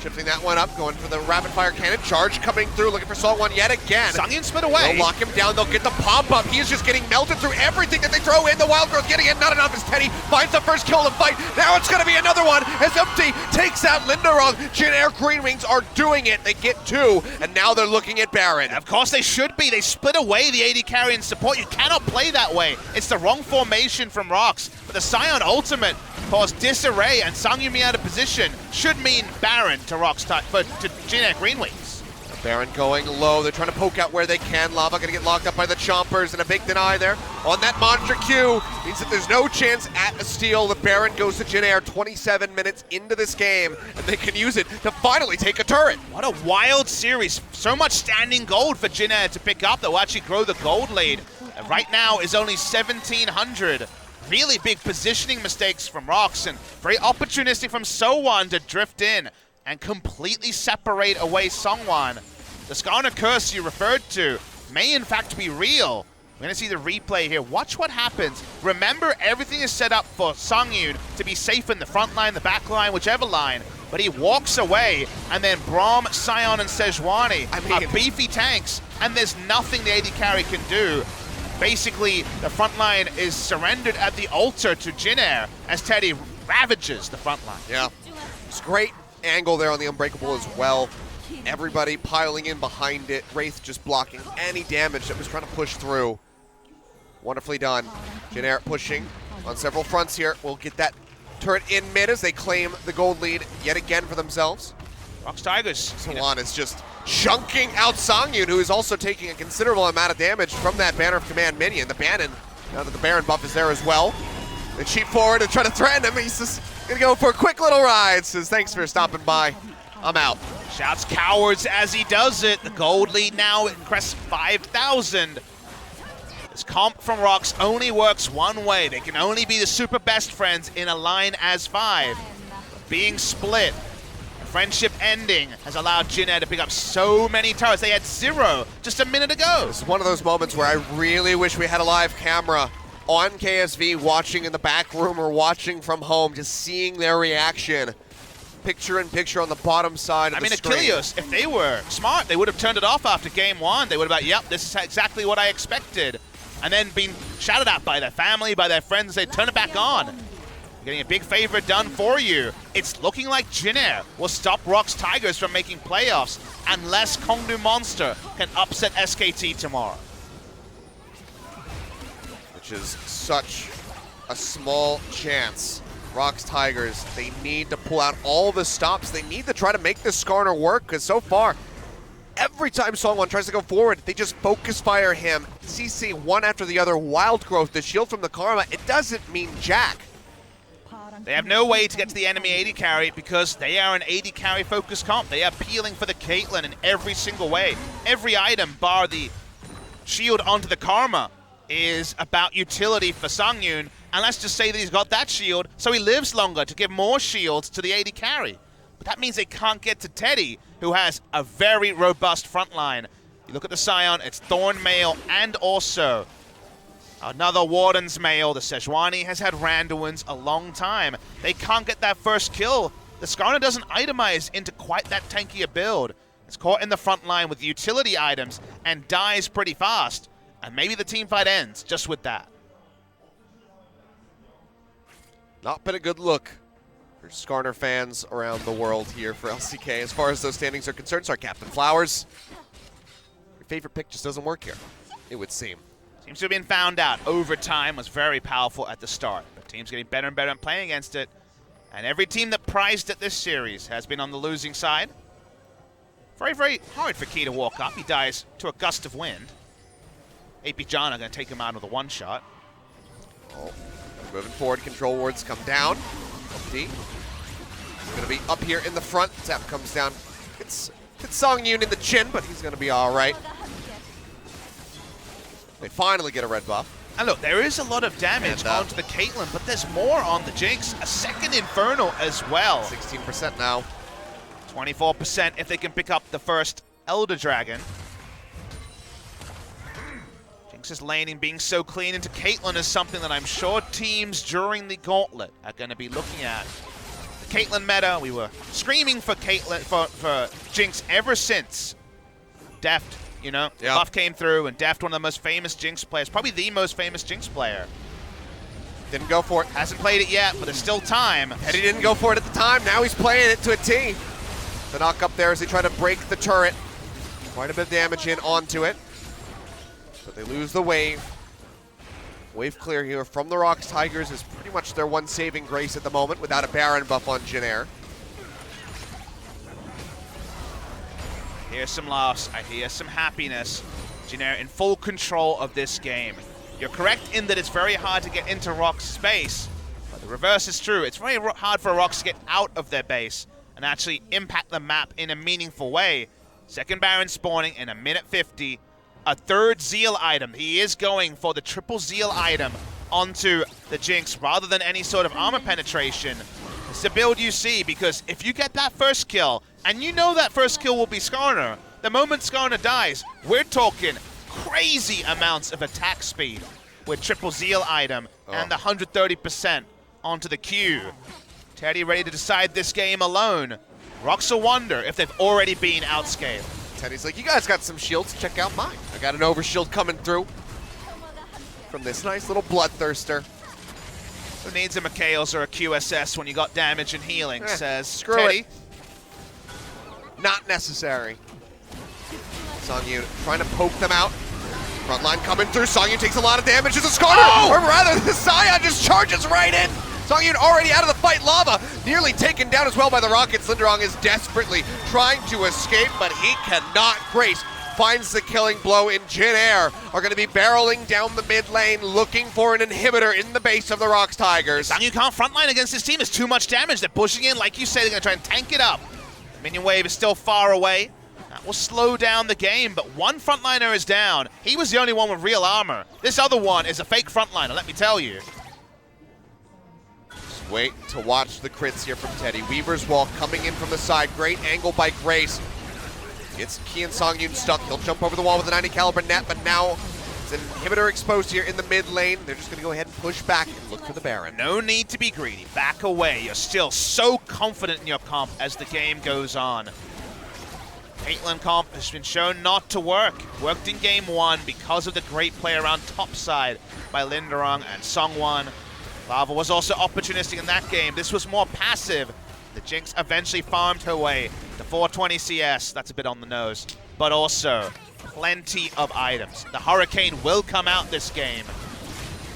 S1: Shifting that one up, going for the rapid fire cannon. Charge coming through, looking for Songwon yet again.
S2: Songyun split away.
S1: They'll lock him down, they'll get the pop up. He is just getting melted through everything that they throw in. The Wild Growth getting it, not enough as Teddy finds the first kill of the fight. Now it's going to be another one as Empty takes out Linderong. Jin Air GreenWings are doing it. They get two, and now they're looking at Baron.
S2: Of course they should be. They split away the AD carry and support. You cannot play that way. It's the wrong formation from ROX. But the Sion ultimate caused disarray, and Songyun being out of position should mean Baron to ROX to Jin Air GreenWings.
S1: Baron going low. They're trying to poke out where they can. Lava going to get locked up by the Chompers, and a big deny there on that Monster Q. Means that there's no chance at a steal. The Baron goes to Jin Air 27 minutes into this game, and they can use it to finally take a turret.
S2: What a wild series. So much standing gold for Jin Air to pick up that will actually grow the gold lead. And right now is only 1,700. Really big positioning mistakes from ROX, and very opportunistic from Sowon to drift in and completely separate away Songwon. The Skarner curse you referred to may in fact be real. We're going to see the replay here. Watch what happens. Remember, everything is set up for Songyun to be safe in the front line, the back line, whichever line. But he walks away, and then Braum, Sion, and Sejuani are beefy tanks, and there's nothing the AD carry can do. Basically, the front line is surrendered at the altar to Jin Air as Teddy ravages the front line.
S1: Yeah, it's great angle there on the Unbreakable as well. Everybody piling in behind it. Wraith just blocking any damage that was trying to push through. Wonderfully done. Jin Air pushing on several fronts here. We'll get that turret in mid as they claim the gold lead yet again for themselves.
S2: ROX Tigers.
S1: Salon is just chunking out Songyun, who is also taking a considerable amount of damage from that Banner of Command minion. The Baron, now that the Baron buff is there as well. They cheat forward and try to threaten him. He's just gonna go for a quick little ride. Says, thanks for stopping by. I'm out.
S2: Shouts cowards as he does it. The gold lead now crests 5,000. This comp from ROX only works one way. They can only be the super best friends in a line as 5. Being split, friendship ending has allowed Jin Air to pick up so many turrets. They had 0 just a minute ago.
S1: This is one of those moments where I really wish we had a live camera on KSV, watching in the back room or watching from home, just seeing their reaction. Picture in picture on the bottom side of the screen.
S2: Achilles, if they were smart, they would have turned it off after game one. They would have been, yep, this is exactly what I expected. And then being shouted at by their family, by their friends, they turn it back on. You're getting a big favor done for you. It's looking like JAG will stop ROX Tigers from making playoffs unless Kongnu Monster can upset SKT tomorrow.
S1: Which is such a small chance. ROX Tigers, they need to pull out all the stops. They need to try to make this Skarner work, because so far, every time Songwon tries to go forward, they just focus fire him. CC one after the other, Wild Growth, the shield from the Karma. It doesn't mean jack.
S2: They have no way to get to the enemy AD carry because they are an AD carry focused comp. They are peeling for the Caitlyn in every single way. Every item, bar the shield onto the Karma, is about utility for Songyun. And let's just say that he's got that shield, so he lives longer to give more shields to the AD carry. But that means they can't get to Teddy, who has a very robust front line. You look at the Scion, it's Thorn Mail and also another Warden's Mail. The Sejuani has had Randuin's a long time. They can't get that first kill. The Skarner doesn't itemize into quite that tankier build. It's caught in the front line with utility items and dies pretty fast. And maybe the teamfight ends just with that.
S1: Not been a good look for Skarner fans around the world here for LCK as far as those standings are concerned. Sorry, Captain Flowers. Your favorite pick just doesn't work here, it would seem.
S2: Seems to have been found out. Overtime was very powerful at the start. The team's getting better and better at playing against it. And every team that prized at this series has been on the losing side. Very, very hard for Key to walk up. He dies to a gust of wind. AP John are going to take him out with a one-shot.
S1: Oh, moving forward, control wards come down. D. Going to be up here in the front. Zap comes down. It's Songyun in the chin, but he's going to be all right. They finally get a red buff.
S2: And look, there is a lot of damage onto the Caitlyn, but there's more on the Jinx. A second Infernal as well.
S1: 16% now.
S2: 24% if they can pick up the first Elder Dragon. Jinx's laning being so clean into Caitlyn is something that I'm sure teams during the gauntlet are going to be looking at. The Caitlyn meta, we were screaming for Caitlyn, for Jinx ever since Deft, you know, buff came through, and Deft, one of the most famous Jinx players, probably the most famous Jinx player.
S1: Didn't go for it.
S2: Hasn't played it yet, but there's still time.
S1: Eddie didn't go for it at the time. Now he's playing it to a T. The knock up there as they try to break the turret. Quite a bit of damage in onto it. But they lose the wave. Wave clear here from the ROX Tigers is pretty much their one saving grace at the moment without a Baron buff on JAG.
S2: I hear some laughs. I hear some happiness. JAG in full control of this game. You're correct in that it's very hard to get into ROX space, but the reverse is true. It's very hard for ROX to get out of their base and actually impact the map in a meaningful way. Second Baron spawning in a minute 50. A third Zeal item. He is going for the triple Zeal item onto the Jinx rather than any sort of armor penetration. It's the build you see, because if you get that first kill, and you know that first kill will be Skarner, the moment Skarner dies, we're talking crazy amounts of attack speed with triple Zeal item and the 130% onto the Q. Teddy ready to decide this game alone. ROX will wonder if they've already been outscaled.
S1: Teddy's like, you guys got some shields, check out mine. I got an overshield coming through from this nice little bloodthirster.
S2: Who needs a Mikhails or a QSS when you got damage and healing, says
S1: screw
S2: Teddy.
S1: It. Not necessary. Songyun trying to poke them out. Front line coming through. Songyun takes a lot of damage as a Skarner, or rather the Scion just charges right in. Songyun already out of the fight. Lava nearly taken down as well by the Rockets. Linderong is desperately trying to escape, but he cannot. Grace finds the killing blow in JAG. Are going to be barreling down the mid lane, looking for an inhibitor in the base of the ROX Tigers.
S2: Songyun can't frontline against this team. It's too much damage. They're pushing in. Like you said, they're going to try and tank it up. The minion wave is still far away. That will slow down the game, but one frontliner is down. He was the only one with real armor. This other one is a fake frontliner, let me tell you.
S1: Wait to watch the crits here from Teddy. Weaver's Wall coming in from the side. Great angle by Grace. It's Key and Songyun stuck. He'll jump over the wall with a 90 caliber net, but now It's an inhibitor exposed here in the mid lane. They're just going to go ahead and push back and look for the Baron.
S2: No need to be greedy. Back away. You're still so confident in your comp as the game goes on. Caitlyn comp has been shown not to work. Worked in game 1 because of the great play around topside by Linderong and Songwon. Lava was also opportunistic in that game. This was more passive. The Jinx eventually farmed her way to 420 CS. That's a bit on the nose. But also, plenty of items. The Hurricane will come out this game.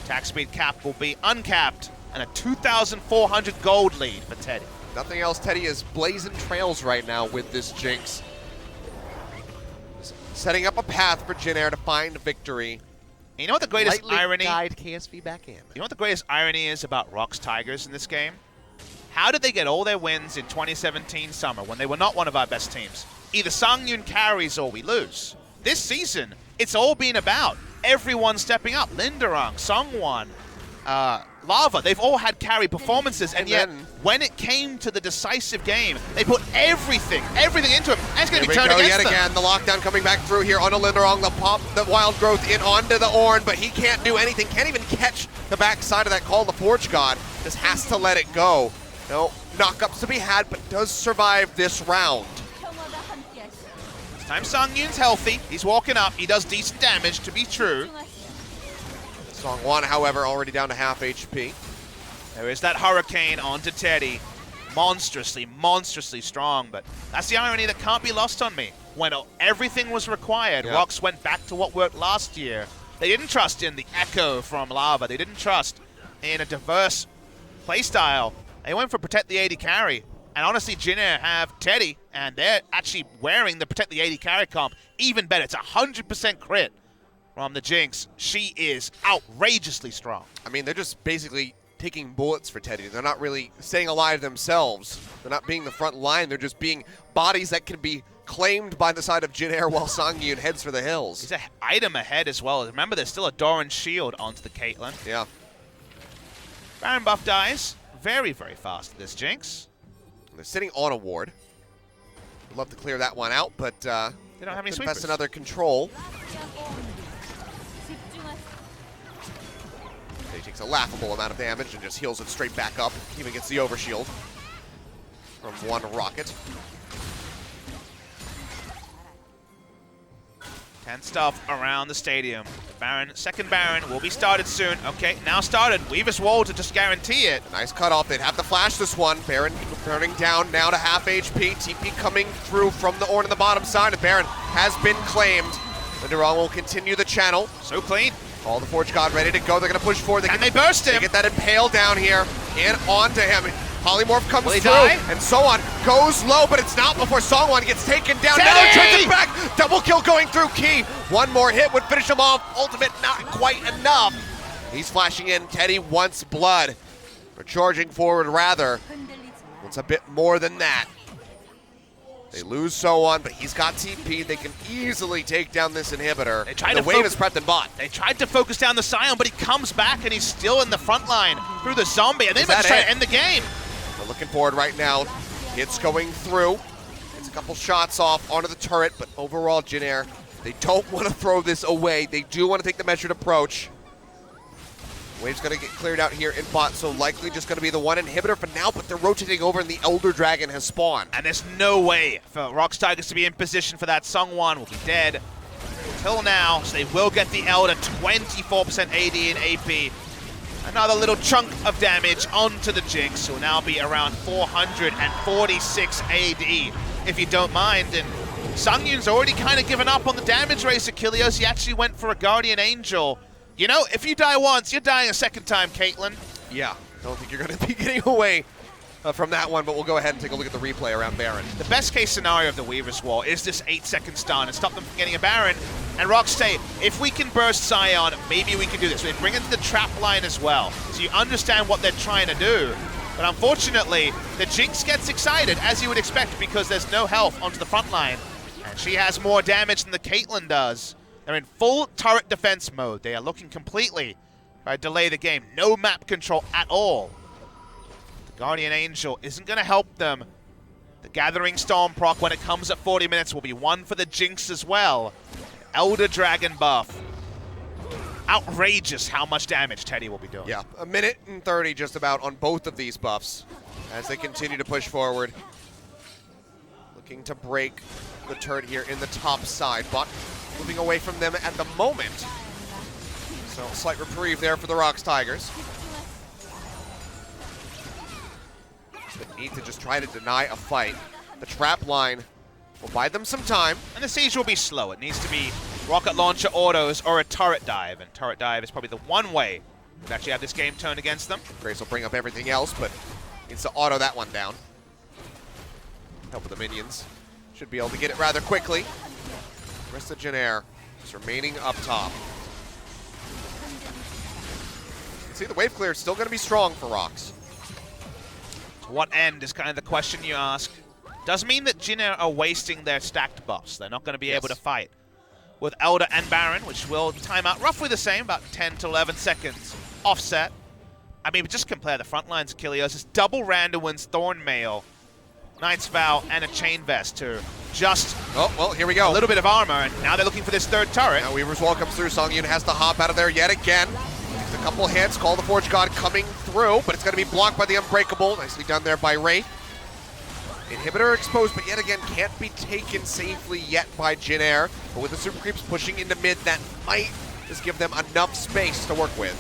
S2: Attack speed cap will be uncapped. And a 2,400 gold lead for Teddy.
S1: Nothing else. Teddy is blazing trails right now with this Jinx. Setting up a path for Jin Air to find victory.
S2: And you know what the greatest irony?
S1: Guide KSV back in.
S2: You know what the greatest irony is about ROX Tigers in this game? How did they get all their wins in 2017 summer when they were not one of our best teams? Either Sangyun carries or we lose. This season, it's all been about everyone stepping up. Linderong, Songwon, Lava, they've all had carry performances, and yet when it came to the decisive game, they put everything into it, and it's going to be turned against them.
S1: Yet again, the lockdown coming back through here onto Linderong, the pop, the wild growth in onto the Ornn, but he can't do anything, can't even catch the backside of that call, the Forge God, just has to let it go. No knockups to be had, but does survive this round.
S2: This time Sangyun's healthy, he's walking up, he does decent damage to be true.
S1: Songwon, however, already down to half HP.
S2: There is that Hurricane onto Teddy. Monstrously, monstrously strong, but that's the irony that can't be lost on me. When everything was required, ROX went back to what worked last year. They didn't trust in the echo from Lava. They didn't trust in a diverse playstyle. They went for Protect the AD carry. And honestly, Jin Air have Teddy, and they're actually wearing the Protect the AD carry comp even better. It's 100% crit from the Jinx. She is outrageously strong.
S1: I mean, they're just basically taking bullets for Teddy. They're not really staying alive themselves. They're not being the front line. They're just being bodies that can be claimed by the side of Jin Air while Sangyun heads for the hills.
S2: He's an item ahead as well. Remember, there's still a Doran shield onto the Caitlyn.
S1: Yeah.
S2: Baron buff dies very, very fast, this Jinx.
S1: They're sitting on a ward. Would love to clear that one out, but
S2: they don't have any sweepers.
S1: That's another control. He takes a laughable amount of damage and just heals it straight back up. Even gets the overshield from one rocket.
S2: Tense stuff around the stadium. Baron, second Baron will be started soon. Okay, now started. Weaver's Wall to just guarantee it.
S1: Nice cutoff. They'd have to flash this one. Baron turning down now to half HP. TP coming through from the Ornn on the bottom side. And Baron has been claimed. Linderong will continue the channel.
S2: So clean.
S1: All the Forge God ready to go. They're going to push forward.
S2: They burst him?
S1: They get that impale down here and onto him. Polymorph comes through,
S2: die?
S1: and so on. Goes low, but it's not before Songwon gets taken down.
S2: Teddy!
S1: Now he turns it back. Double kill going through Key. One more hit would finish him off. Ultimate not quite enough. He's flashing in. Teddy wants blood. Or charging forward, rather. Wants a bit more than that. They lose so on, but he's got TP. They can easily take down this inhibitor. The wave is prepped and bought.
S2: They tried to focus down the Scion, but he comes back and he's still in the front line through the zombie, and they might try to end the game.
S1: They're looking forward right now. Hits going through. Gets a couple shots off onto the turret, but overall, Jin Air, they don't want to throw this away. They do want to take the measured approach. Wave's going to get cleared out here in bot, so likely just going to be the one inhibitor for now, but they're rotating over and the Elder Dragon has spawned.
S2: And there's no way for ROX Tigers to be in position for that. Songwon will be dead until now, so they will get the Elder, 24% AD and AP. Another little chunk of damage onto the Jinx, who will now be around 446 AD, if you don't mind. And Sangyun's already kind of given up on the damage race, Achilles. He actually went for a Guardian Angel. You know, if you die once, you're dying a second time, Caitlyn.
S1: Yeah, don't think you're going to be getting away from that one, but we'll go ahead and take a look at the replay around Baron.
S2: The best case scenario of the Weaver's Wall is this 8-second stun and stop them from getting a Baron. And ROX say, if we can burst Scion, maybe we can do this. They bring in the trap line as well, so you understand what they're trying to do. But unfortunately, the Jinx gets excited, as you would expect, because there's no health onto the front line. And she has more damage than the Caitlyn does. They're in full turret defense mode. They are looking completely to delay the game. No map control at all. The Guardian Angel isn't going to help them. The Gathering Storm proc, when it comes at 40 minutes, will be one for the Jinx as well. Elder Dragon buff outrageous how much damage Teddy will be doing.
S1: Yeah, a minute and 30 just about on both of these buffs as they continue to push forward. Looking to break the turret here in the top side, but moving away from them at the moment. So slight reprieve there for the ROX Tigers. But need to just try to deny a fight. The trap line will buy them some time.
S2: And the siege will be slow. It needs to be rocket launcher autos or a turret dive. And turret dive is probably the one way to actually have this game turned against them.
S1: Grace will bring up everything else, but needs to auto that one down. Help with the minions. Should be able to get it rather quickly. The rest of Jin is remaining up top. You can see the wave clear is still going to be strong for ROX.
S2: To what end is kind of the question you ask. Does mean that Jin are wasting their stacked buffs. They're not going to be able to fight with Elder and Baron, which will time out roughly the same, about 10 to 11 seconds offset. I mean, just compare the front lines of Kilios. It's double Randuin's Thornmail, Knight's Vow, and a Chain Vest to just
S1: oh, well, here we go.
S2: A little bit of armor, and now they're looking for this third turret.
S1: Now Weaver's Wall comes through. Songyun has to hop out of there yet again. Takes a couple hits. Call the Forge God coming through, but it's going to be blocked by the Unbreakable. Nicely done there by Wraith. Inhibitor exposed, but yet again can't be taken safely yet by Jin. But with the super creeps pushing into mid, that might just give them enough space to work with.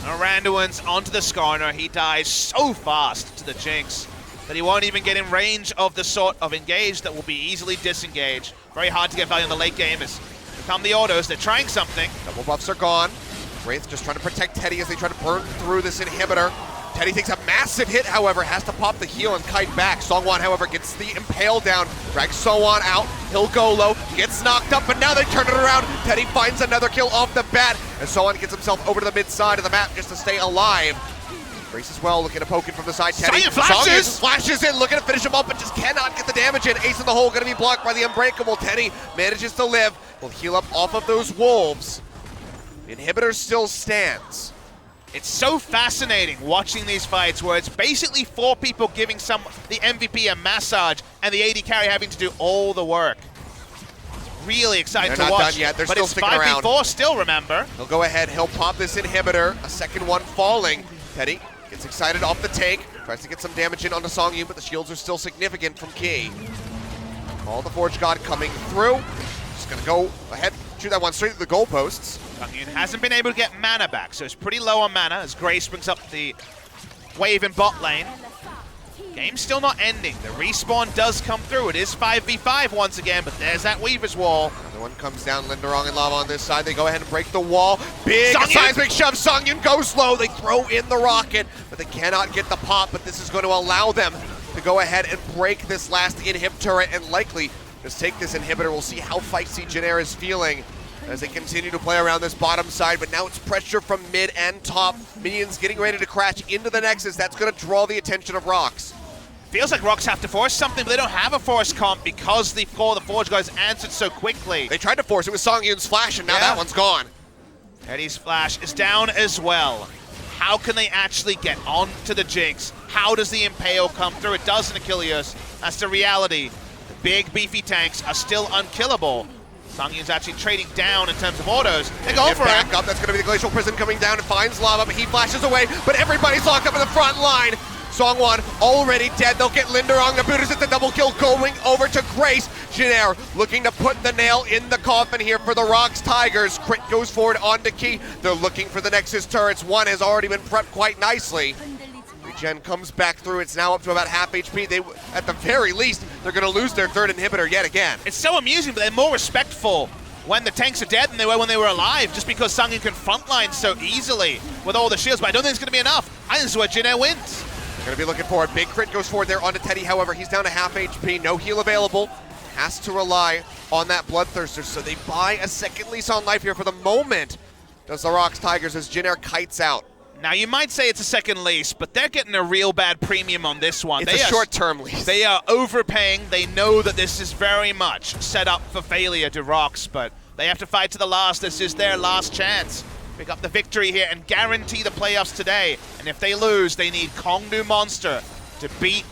S2: Randuin's onto the Skarner. He dies so fast to the Jinx that he won't even get in range of the sort of engage that will be easily disengaged. Very hard to get value in the late game as they come the autos. They're trying something.
S1: Double buffs are gone. Wraith just trying to protect Teddy as they try to burn through this inhibitor. Teddy takes a massive hit, however, has to pop the heal and kite back. Songwon, however, gets the impale down, drags Songwon out. He'll go low, gets knocked up, but now they turn it around. Teddy finds another kill off the bat, and Songwon gets himself over to the mid side of the map just to stay alive. Grace as well, looking to poke it from the side. Teddy flashes in, looking to finish him up, but just cannot get the damage in. Ace in the hole, going to be blocked by the Unbreakable. Teddy manages to live, will heal up off of those wolves. The inhibitor still stands.
S2: It's so fascinating watching these fights where it's basically four people giving the MVP a massage and the AD carry having to do all the work. It's really exciting to watch.
S1: They're not done yet. They're still sticking around.
S2: But it's 5v4 still, remember.
S1: He'll go ahead. He'll pop this inhibitor. A second one falling. Teddy gets excited off the take. Tries to get some damage in onto Songyun, but the shields are still significant from Key. Call the Forge God coming through. Just going to go ahead, shoot that one straight through the goalposts.
S2: Songyun hasn't been able to get mana back, so it's pretty low on mana as Grace brings up the wave in bot lane. Game's still not ending. The respawn does come through. It is 5v5 once again, but there's that Weaver's Wall.
S1: Another one comes down. Linderong and Lava on this side. They go ahead and break the wall. Big
S2: Songyun!
S1: seismic shove. Songyun goes low. They throw in the rocket, but they cannot get the pop. But this is going to allow them to go ahead and break this last inhib turret and likely just take this inhibitor. We'll see how feisty Jin is feeling as they continue to play around this bottom side, but now it's pressure from mid and top. Minions getting ready to crash into the Nexus. That's going to draw the attention of ROX.
S2: Feels like ROX have to force something, but they don't have a force comp because the Forge guys answered so quickly.
S1: They tried to force it with Songyun's flash, and now that one's gone.
S2: Eddie's flash is down as well. How can they actually get onto the Jinx? How does the Impale come through? It doesn't, Achilles. That's the reality. The big, beefy tanks are still unkillable. Songyun's actually trading down in terms of autos. They go for
S1: back
S2: him.
S1: up. That's going to be the Glacial Prison coming down and finds Lava, but he flashes away. But everybody's locked up in the front line. Songwon already dead. They'll get Linderong. The Buddha's at the double kill going over to Grace. Jin looking to put the nail in the coffin here for the ROX Tigers. Crit goes forward onto Key. They're looking for the Nexus turrets. One has already been prepped quite nicely. Regen comes back through. It's now up to about half HP. They, at the very least, they're going to lose their third inhibitor yet again.
S2: It's so amusing, but they're more respectful when the tanks are dead than they were when they were alive, just because Songyun can frontline so easily with all the shields, but I don't think it's going to be enough. I think this is where Jin wins.
S1: They're going to be looking for it. Big crit goes forward there onto Teddy. However, he's down to half HP. No heal available. Has to rely on that Bloodthirster, so they buy a second lease on life here for the moment. Does the ROX Tigers as Jin kites out.
S2: Now, you might say it's a second lease, but they're getting a real bad premium on this one.
S1: It's a short-term lease.
S2: They are overpaying. They know that this is very much set up for failure to ROX, but they have to fight to the last. This is their last chance. Pick up the victory here and guarantee the playoffs today. And if they lose, they need Kongnu Monster to beat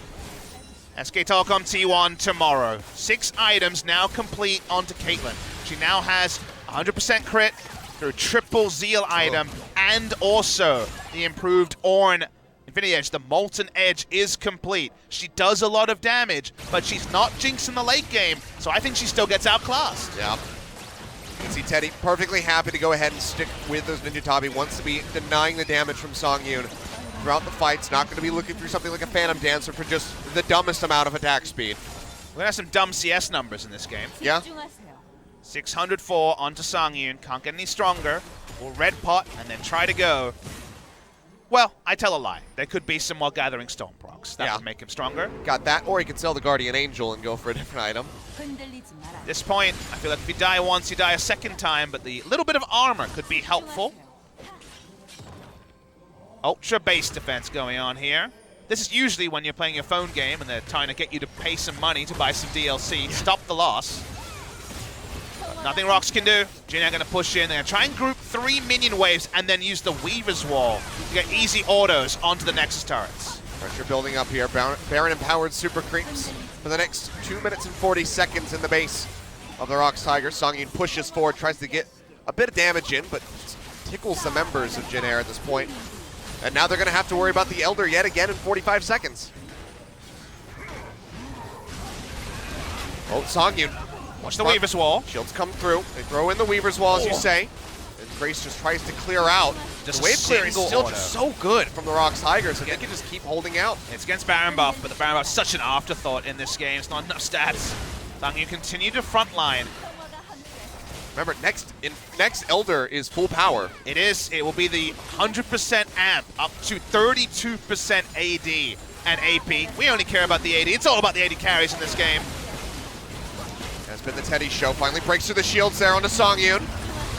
S2: SK Telecom T1 tomorrow. 6 items now complete onto Caitlyn. She now has 100% crit, through triple Zeal item and also the improved Ornn Infinity Edge. The Molten Edge is complete. She does a lot of damage, but she's not Jinx in the late game, so I think she still gets outclassed.
S1: Yeah. You can see Teddy perfectly happy to go ahead and stick with those Ninja Tabi. Wants to be denying the damage from Songyun throughout the fights. Not going to be looking through something like a Phantom Dancer for just the dumbest amount of attack speed.
S2: We're going to have some dumb CS numbers in this game.
S1: Yeah.
S2: 604 onto Songyun. Can't get any stronger. We'll red pot and then try to go. Well, I tell a lie. There could be some more Gathering Storm procs. That would make him stronger.
S1: Got that, or he could sell the Guardian Angel and go for a different item.
S2: At this point, I feel like if you die once, you die a second time, but the little bit of armor could be helpful. Ultra base defense going on here. This is usually when you're playing your phone game and they're trying to get you to pay some money to buy some DLC. Stop the loss. Nothing ROX can do. Jin going to push in. They're going to try and group 3 minion waves and then use the Weaver's Wall to get easy autos onto the Nexus turrets.
S1: Pressure building up here. Baron empowered super creeps for the next 2 minutes and 40 seconds in the base of the ROX Tigers. Songyun pushes forward, tries to get a bit of damage in, but tickles the members of Jin Air at this point. And now they're going to have to worry about the Elder yet again in 45 seconds. Oh, Songyun.
S2: Watch the Weaver's Wall.
S1: Shields come through. They throw in the Weaver's Wall, as you say. And Grace just tries to clear out.
S2: Just
S1: the wave clear is still just so good from the ROX Tigers, and they can just keep holding out.
S2: It's against Baron buff, but the Baron buff is such an afterthought in this game. It's not enough stats. Songyun continue to frontline.
S1: Remember, next Elder is full power.
S2: It is. It will be the 100% amp up to 32% AD and AP. We only care about the AD. It's all about the AD carries in this game.
S1: Has been the Teddy show. Finally breaks through the shields there onto Songyun.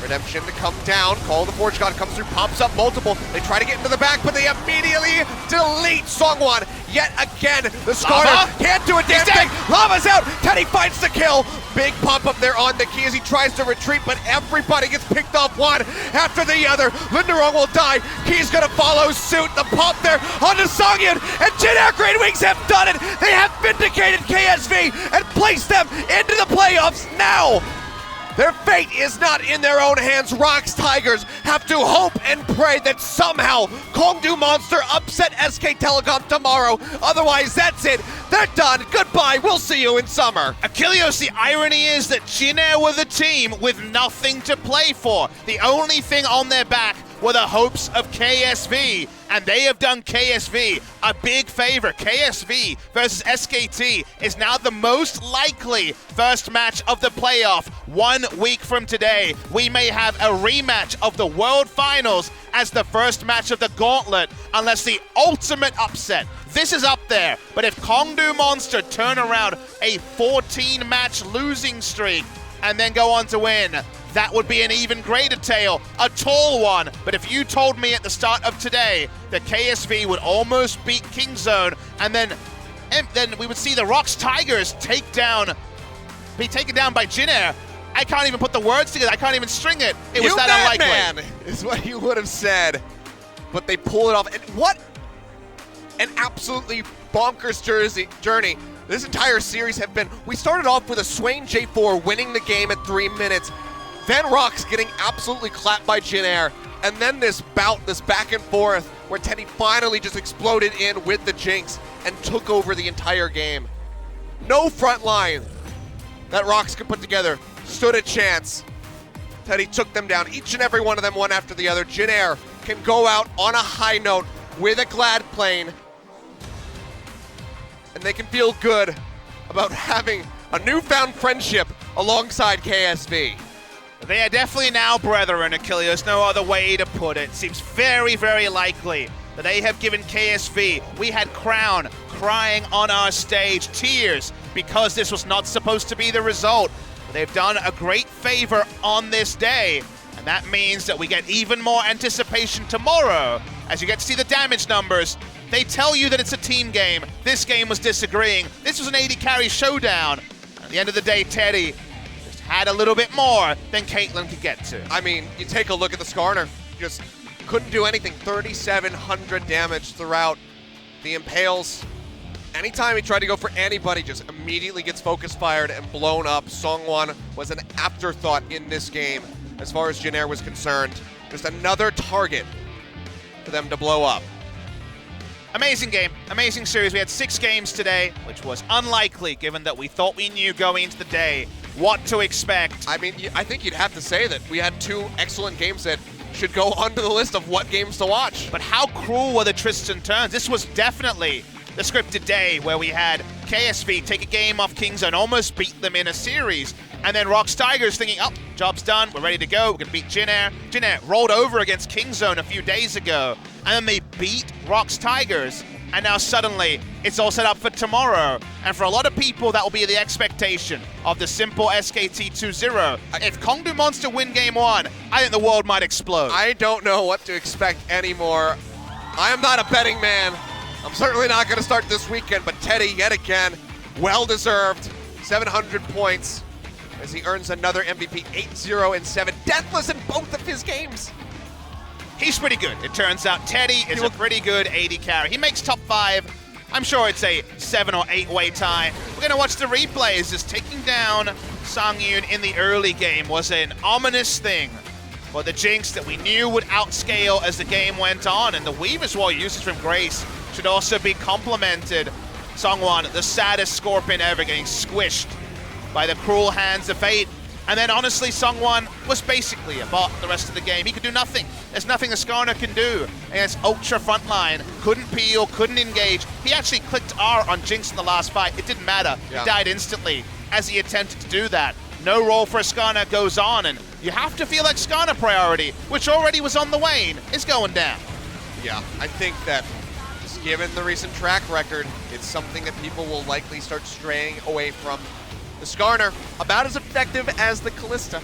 S1: Redemption to come down. Call of the Forge God comes through, pops up multiple. They try to get into the back, but they immediately delete Songwon. Yet again, the Skarner can't do a damn thing. Lava's out. Teddy finds the kill. Big pop up there on the key as he tries to retreat, but everybody gets picked off one after the other. Linderong will die. Key's gonna follow suit. The pop there onto Songyun, and Jin Air GreenWings have done it. They have vindicated KSV and placed them into the playoffs now. Their fate is not in their own hands. ROX Tigers have to hope and pray that somehow Kongdu Monster upset SK Telecom tomorrow. Otherwise, that's it. They're done. Goodbye. We'll see you in summer.
S2: Achilles, the irony is that Jin Air were the team with nothing to play for. The only thing on their back were the hopes of KSV, and they have done KSV a big favor. KSV versus SKT is now the most likely first match of the playoff. 1 week from today, we may have a rematch of the World Finals as the first match of the Gauntlet, unless the ultimate upset. This is up there, but if Kongdu Monster turn around a 14-match losing streak and then go on to win, that would be an even greater tale, a tall one. But if you told me at the start of today that KSV would almost beat Kingzone, and then we would see the ROX Tigers be taken down by Jin Air, I can't even put the words together. I can't even string it. It was that unlikely.
S1: Man is what you would have said, but they pull it off. And what an absolutely bonkers journey this entire series have been. We started off with a Swain J4 winning the game at 3 minutes. Then ROX getting absolutely clapped by Jin Air, and then this bout, this back and forth, where Teddy finally just exploded in with the Jinx and took over the entire game. No front line that ROX could put together stood a chance. Teddy took them down, each and every one of them, one after the other. Jin Air can go out on a high note with a glad plane, and they can feel good about having a newfound friendship alongside KSV.
S2: They are definitely now brethren, Achilles. No other way to put it. Seems very, very likely that they have given KSV. We had Crown crying on our stage, tears, because this was not supposed to be the result. But they've done a great favor on this day, and that means that we get even more anticipation tomorrow as you get to see the damage numbers. They tell you that it's a team game. This game was disagreeing. This was an AD carry showdown. At the end of the day, Teddy had a little bit more than Caitlyn could get to.
S1: I mean, you take a look at the Skarner, just couldn't do anything. 3,700 damage throughout the Impales. Anytime he tried to go for anybody, just immediately gets focus fired and blown up. Songwon was an afterthought in this game. as far as Jin Air was concerned. Just another target for them to blow up.
S2: Amazing game, amazing series. We had 6 games today, which was unlikely given that we thought we knew going into the day what to expect.
S1: I mean, I think you'd have to say that we had 2 excellent games that should go onto the list of what games to watch.
S2: But how cruel were the twists and turns? This was definitely the scripted day where we had KSV take a game off Kingzone, almost beat them in a series. And then ROX Tigers thinking, oh, job's done, we're ready to go, we're gonna beat Jin Air. Jin Air rolled over against Kingzone a few days ago, and then they beat ROX Tigers, and now suddenly it's all set up for tomorrow. And for a lot of people, that will be the expectation of the simple SKT 2-0. If Kongdu Monster win game 1, I think the world might explode.
S1: I don't know what to expect anymore. I am not a betting man. I'm certainly not gonna start this weekend, but Teddy, yet again, well-deserved, 700 points. As he earns another MVP, 8-0 and 7, deathless in both of his games.
S2: He's pretty good. It turns out Teddy is a pretty good AD carry. He makes top 5. I'm sure it's a 7 or 8 way tie. We're gonna watch the replays as taking down Sang-yoon in the early game was an ominous thing for the Jinx that we knew would outscale as the game went on, and the Weaver's Wall usage from Grace should also be complimented. Songwon, the saddest Scorpion ever, getting squished by the cruel hands of fate. And then honestly, Songwon was basically a bot the rest of the game. He could do nothing. There's nothing a Skarner can do against ultra frontline. Couldn't peel, couldn't engage. He actually clicked R on Jinx in the last fight. It didn't matter.
S1: Yeah.
S2: He died instantly as he attempted to do that. No role for a Skarner goes on, and you have to feel like Skarner priority, which already was on the wane, is going down.
S1: Yeah, I think that just given the recent track record, it's something that people will likely start straying away from. The Skarner, about as effective as the Callista.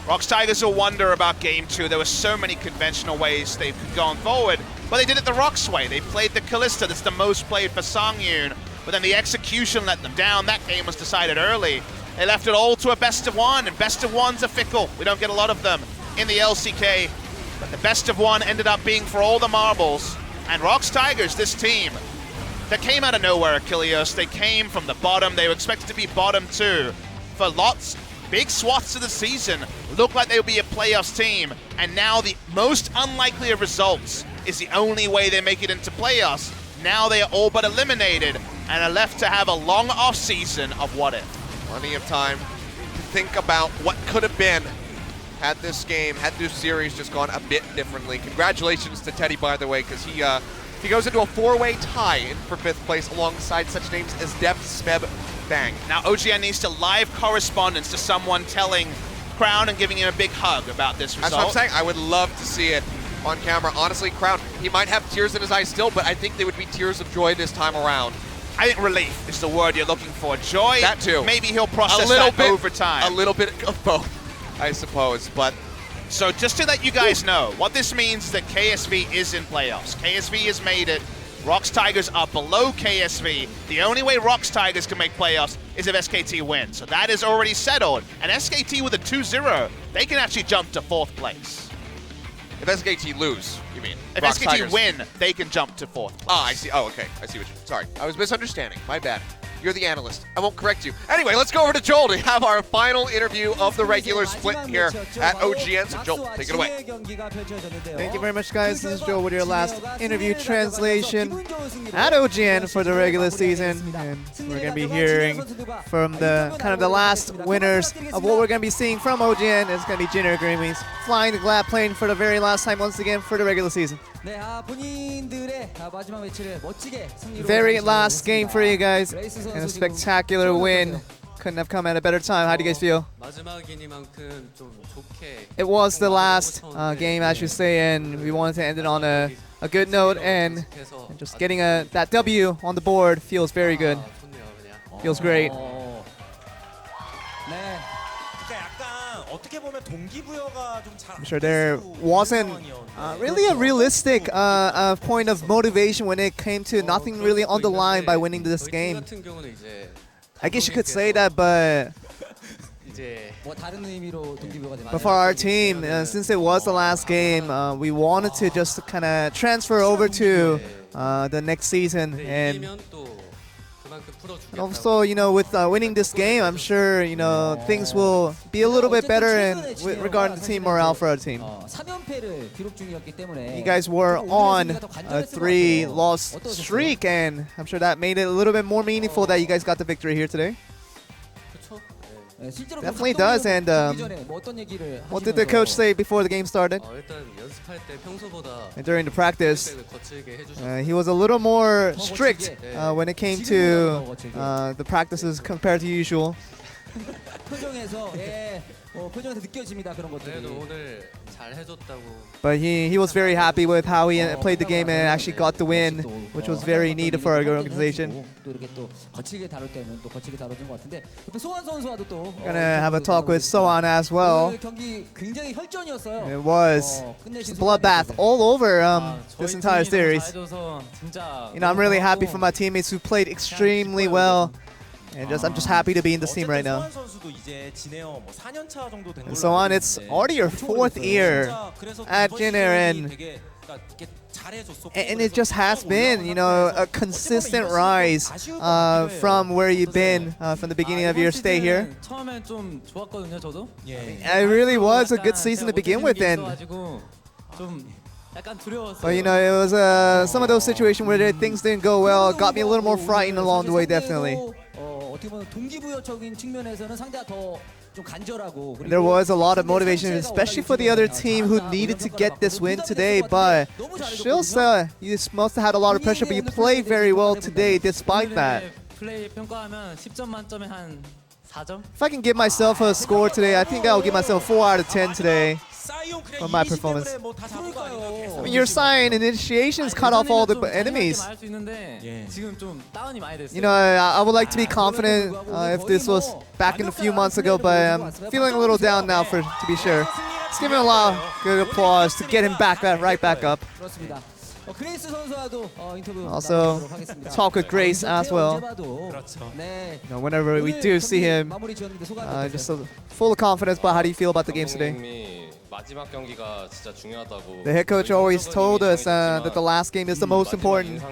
S2: ROX Tigers will wonder about game 2. There were so many conventional ways they could go on forward, but they did it the ROX way. They played the Callista, that's the most played for Sang-yoon, but then the execution let them down. That game was decided early. They left it all to a best of 1, and best of 1s are fickle. We don't get a lot of them in the LCK, but the best of 1 ended up being for all the marbles. And ROX Tigers, this team, that came out of nowhere, Achilles. They came from the bottom. They were expected to be bottom 2 for lots, big swaths of the season. Looked like they would be a playoffs team, and now the most unlikely of results is the only way they make it into playoffs. Now they are all but eliminated and are left to have a long off season of what if.
S1: Plenty of time to think about what could have been had this game, had this series just gone a bit differently. Congratulations to Teddy, by the way, because he goes into a 4-way tie in for 5th place alongside such names as Depth, Smeb, Bang.
S2: Now OGN needs to live correspondence to someone telling Crown and giving him a big hug about this result.
S1: That's what I'm saying. I would love to see it on camera. Honestly, Crown, he might have tears in his eyes still, but I think they would be tears of joy this time around.
S2: I think relief is the word you're looking for. Joy,
S1: that too.
S2: Maybe he'll process that over time.
S1: A little bit of both, I suppose, but
S2: so just to let you guys know, what this means is that KSV is in playoffs. KSV has made it. ROX Tigers are below KSV. The only way ROX Tigers can make playoffs is if SKT wins. So that is already settled. And SKT with a 2-0, they can actually jump to 4th place.
S1: If SKT lose, you mean?
S2: If
S1: ROX
S2: SKT
S1: Tigers
S2: win, they can jump to 4th place.
S1: Ah, I see. Oh, okay. I see what you're... Sorry. I was misunderstanding. My bad. You're the analyst. I won't correct you. Anyway, let's go over to Joel to have our final interview of the regular split here at OGN. So Joel, take it away.
S3: Thank you very much, guys. This is Joel with your last interview translation at OGN for the regular season. And we're going to be hearing from the kind of the last winners of what we're going to be seeing from OGN. It's going to be Jin Air GreenWings flying the Glad plane for the very last time once again for the regular season. Very last game for you guys, and a spectacular win. Couldn't have come at a better time. How do you guys feel? It was the last game, I should say, and we wanted to end it on a good note, and just getting that W on the board feels very good. Feels great. I'm sure there wasn't really a realistic point of motivation when it came to nothing really on the line by winning this game. I guess you could say that, but for our team, since it was the last game, we wanted to just kind of transfer over to the next season, and And also, you know, with winning this game, I'm sure, you know, things will be a little bit better in regarding the team morale for our team. You guys were on a 3-loss streak, and I'm sure that made it a little bit more meaningful that you guys got the victory here today. Definitely does. And what did the coach say before the game started? And during the practice, he was a little more strict when it came to the practices compared to usual. But he was very happy with how he played the game and actually got the win, which was very needed for our organization. Gonna have a talk with Sohan as well. It was just a bloodbath all over this entire series. You know, I'm really happy for my teammates who played extremely well. And I'm just happy to be in this team right now. And so on, it's already your 4th year at Jinner, and it just has been, you know, a consistent rise from where you've been from the beginning of your stay here. It really was a good season to begin with, and but you know, it was some of those situations where things didn't go well. It got me a little more frightened along the way, definitely. There was a lot of motivation, especially for the other team who needed to get this win today, but still, you must have had a lot of pressure, but you played very well today despite that. If I can give myself a score today, I think I'll give myself 4 out of 10 today for my performance. I mean, your Saiyan initiations cut off all the enemies. You know, I would like to be confident if this was back in a few months ago, but I'm feeling a little down now to be sure. Let's give him a lot of good applause to get him right back up. Also, talk with Grace as well. You know, whenever we do see him, just full of confidence. But how do you feel about the games today? The head coach always told us that the last game is the most important,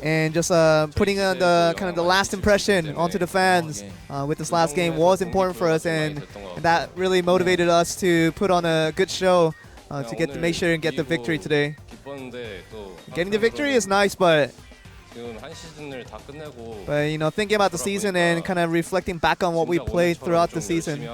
S3: and just putting on the kind of the last impression onto the fans with this last game was important for us, and that really motivated us to put on a good show to make sure and get the victory today. Getting the victory is nice, but you know, thinking about the season and kind of reflecting back on what we played throughout the season.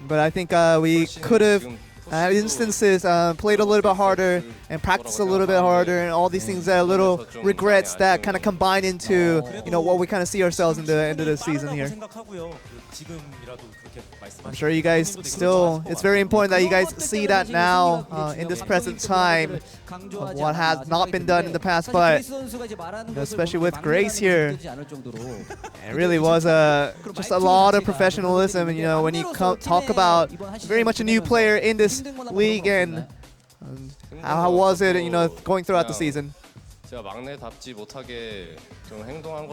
S3: But I think we could have, at instances, played a little bit harder and practiced a little bit harder, and all these things are little regrets that kind of combine into, you know, what we kind of see ourselves in the end of the season here. I'm sure you guys still, it's very important that you guys see that now in this present time of what has not been done in the past, but you know, especially with Grace here, it really was just a lot of professionalism. And you know, when you talk about very much a new player in this league, and how was it, you know, going throughout the season? You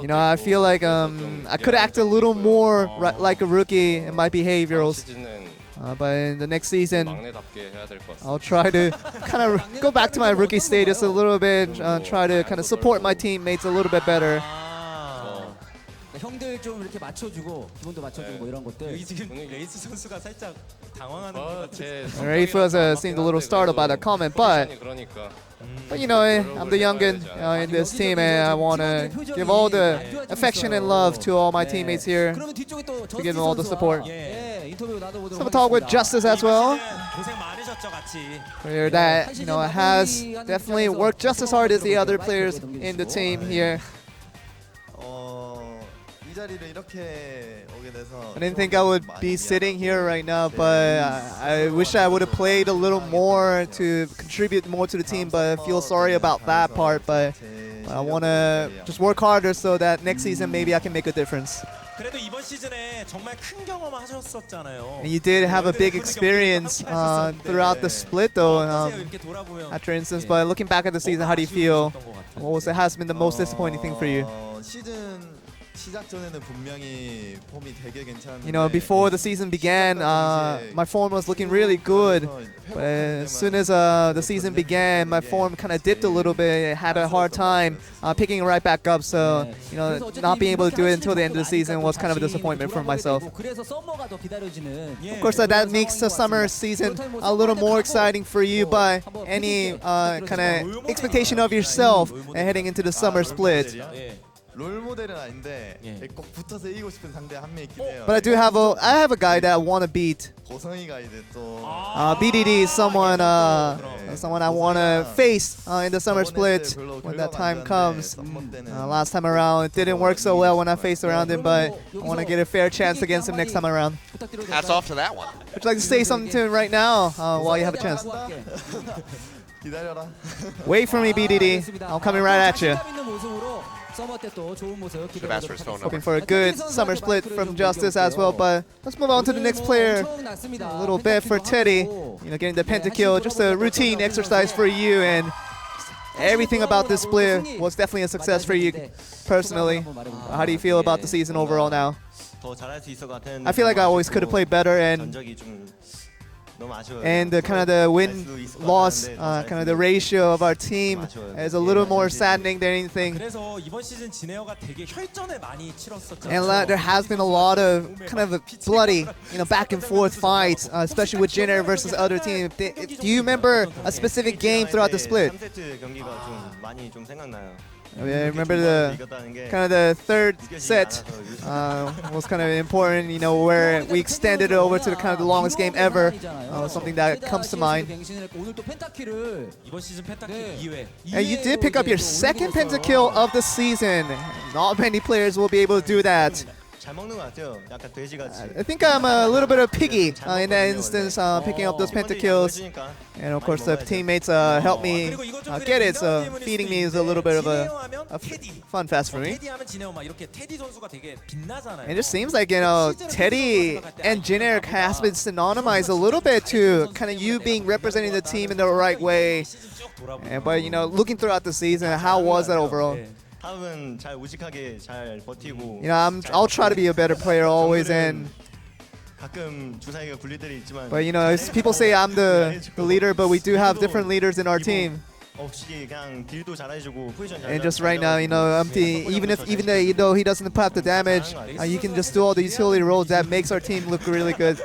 S3: know, I feel like I could act a little more like a rookie in my behaviors. But in the next season, I'll try to kind of go back to my rookie status a little bit, try to kind of support my teammates a little bit better.
S4: 형들 좀 이렇게 맞춰주고 기분도 맞춰주고 뭐 이런 것들. 여기 지금 레이스 선수가 살짝 당황하는 것 같아요.
S3: Rafe seemed a little startled by that comment, but you know, I'm the youngin in this team, and I want to give all the affection and love to all my teammates here, to give them all the support. So we'll talk with Justice as well. Player that, you know, has definitely worked just as hard as the other players in the team here. I didn't think I would be sitting here right now, but I wish I would have played a little more to contribute more to the team, but I feel sorry about that part. But I want to just work harder so that next season maybe I can make a difference. And you did have a big experience throughout the split, though, after instance. But looking back at the season, how do you feel? What has been the most disappointing thing for you?
S5: 시작 전에는 분명히 폼이 되게 괜찮은데
S3: You know, before the season began, my form was looking really good. But as soon as the season began, my form kind of dipped a little bit. I had a hard time picking right back up. So, you know, not being able to do it until the end of the season was kind of a disappointment for myself. Of course, that makes the summer season a little more exciting for you. But any kind of expectation of yourself heading into the summer split?
S5: 롤 모델은 아닌데 꼭 붙어서 이기고 싶은 상대 한 명 있긴 해요.
S3: But I have a guy that I want to beat.
S5: 고성이가 이제 또
S3: BDD is someone I want to face in the summer split when that time comes. Last time around, it didn't work so well when I faced around him, but I want to get a fair chance against him next time around.
S1: Hats off to that one.
S3: Would you like to say something to him right now while you have a chance?
S5: 기다려라.
S3: Wait for me, BDD. I'm coming right at you.
S1: Should have asked for his phone number.
S3: Hoping for a good summer split from Justice as well, but let's move on to the next player. A little bit for Teddy, you know, getting the pentakill, just a routine exercise for you, and everything about this split was definitely a success for you personally. How do you feel about the season overall now? I feel like I always could have played better, and the kind of the win-loss, kind of the ratio of our team is a little more saddening than anything. And there has been a lot of kind of a bloody, you know, back and forth fights, especially with Jenner versus other team. Do you remember a specific game throughout the split? I remember the kind of the third set was kind of important, you know, where we extended it over to the kind of the longest game ever. Something that comes to mind. And you did pick up your second pentakill of the season. Not many players will be able to do that. I think I'm a little bit of piggy in that instance, picking up those pentakills. And of course the teammates helped me get it, so feeding me is a little bit of a fun fast for me. It just seems like, you know, Teddy and Generic has been synonymized a little bit to kind of you being representing the team in the right way. But, you know, looking throughout the season, how was that overall? You know, I'll try to be a better player always, and but you know, people say I'm the leader, but we do have different leaders in our team. And just right now, you know, even though he doesn't put up the damage, you can just do all the utility roles that makes our team look really good.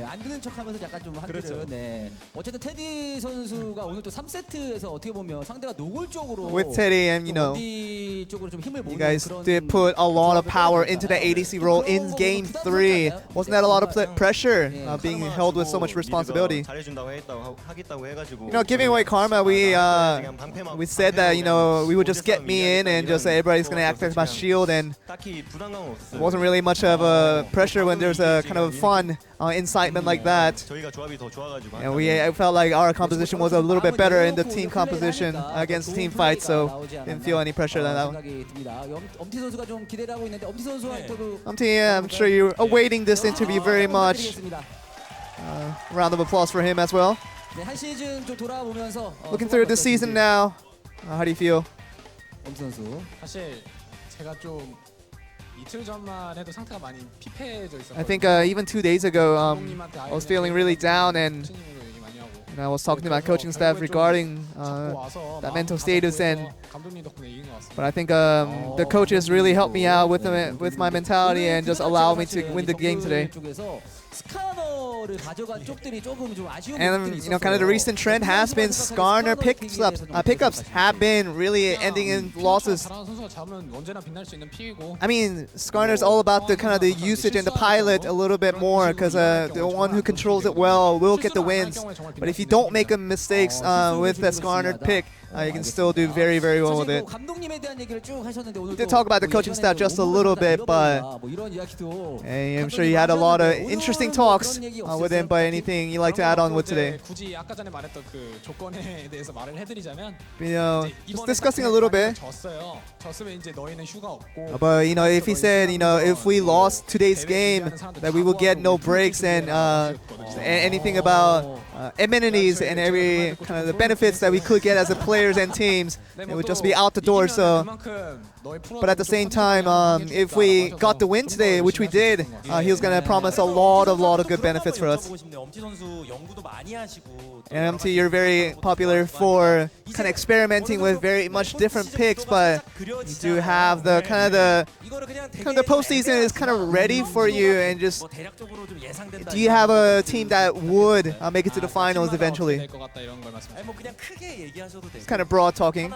S6: 안 그는 척하면서 약간 좀 한듯은 네. 어쨌든 테디 선수가 오늘 또 3세트에서 어떻게 보면 상대가 노골적으로
S3: with Teddy, and you know,
S6: 쪽으로 좀 힘을
S3: you guys did put a lot of power into the ADC role in Game 3. Wasn't that a lot of pressure being held with so much responsibility? You know, giving away Karma, we said that, you know, we would just get me in and just say everybody's gonna act as my shield, and it wasn't really much of a pressure when there's a kind of fun incitement like that. And I felt like our composition was a little bit better in the team composition against team fights, so didn't feel any pressure on that one. Yeah, I'm sure you're awaiting this interview very much. Round of applause for him as well. Looking through the season now, how do you feel? I think even 2 days ago, I was feeling really down, and I was talking to my coaching staff regarding that mental status. But I think the coaches really helped me out with my mentality and just allowed me to win the game today. And you know, kind of the recent trend has been Skarner pickups have been really ending in losses. I mean, Skarner's all about the kind of the usage and the pilot a little bit more, because the one who controls it well will get the wins. But if you don't make mistakes with the Skarner pick, you can still do very, very well with it. We did talk about the coaching staff just a little bit, but I'm sure you had a lot of interesting talks with him. But anything you'd like to add on with today? You know, just discussing a little bit. But you know, if he said, you know, if we lost today's game, that we will get no breaks, and anything about amenities and every kind of the benefits that we could get as a players and teams, it would just be out the door. So But at the same time, if we got the win today, which we did, he was going to promise a lot of good benefits for us. And MT, you're very popular for kind of experimenting with very much different picks, but you do have the kind of the postseason is kind of ready for you. And just, do you have a team that would make it to the finals eventually? It's kind of broad talking.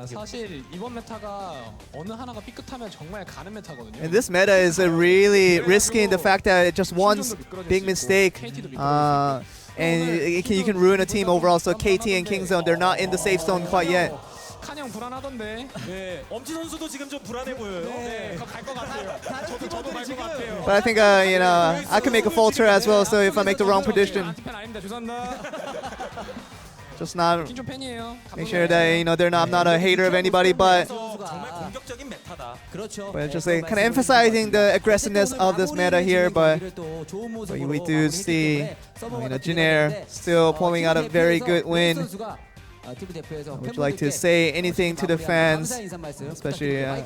S7: 사실 이번 메타가 어느 하나가 삐끗하면 정말 가는 메타거든요.
S3: And this meta is really risky in the fact that just one big mistake and you can ruin a team overall. So KT and Kingzone, they're not in the safe zone quite yet.
S7: 칸형 불안하던데.
S4: 네, 엄지 선수도 지금 좀 불안해 보여요. 네,
S7: 갈것 같아요. 저도 갈것 같아요.
S3: But I think I can make a falter as well. So if I make the wrong prediction,
S7: 안티팬 아닙니다. 죄송합니다.
S3: just not
S7: 좀 팬이에요.
S3: make sure that they're not. I'm not a hater of anybody, but
S4: 정말 공격적인 메타다.
S3: just like kind of emphasizing the aggressiveness of this meta here. But we do see Jinair still pulling out a very good win. Would you like to say anything to the fans, especially a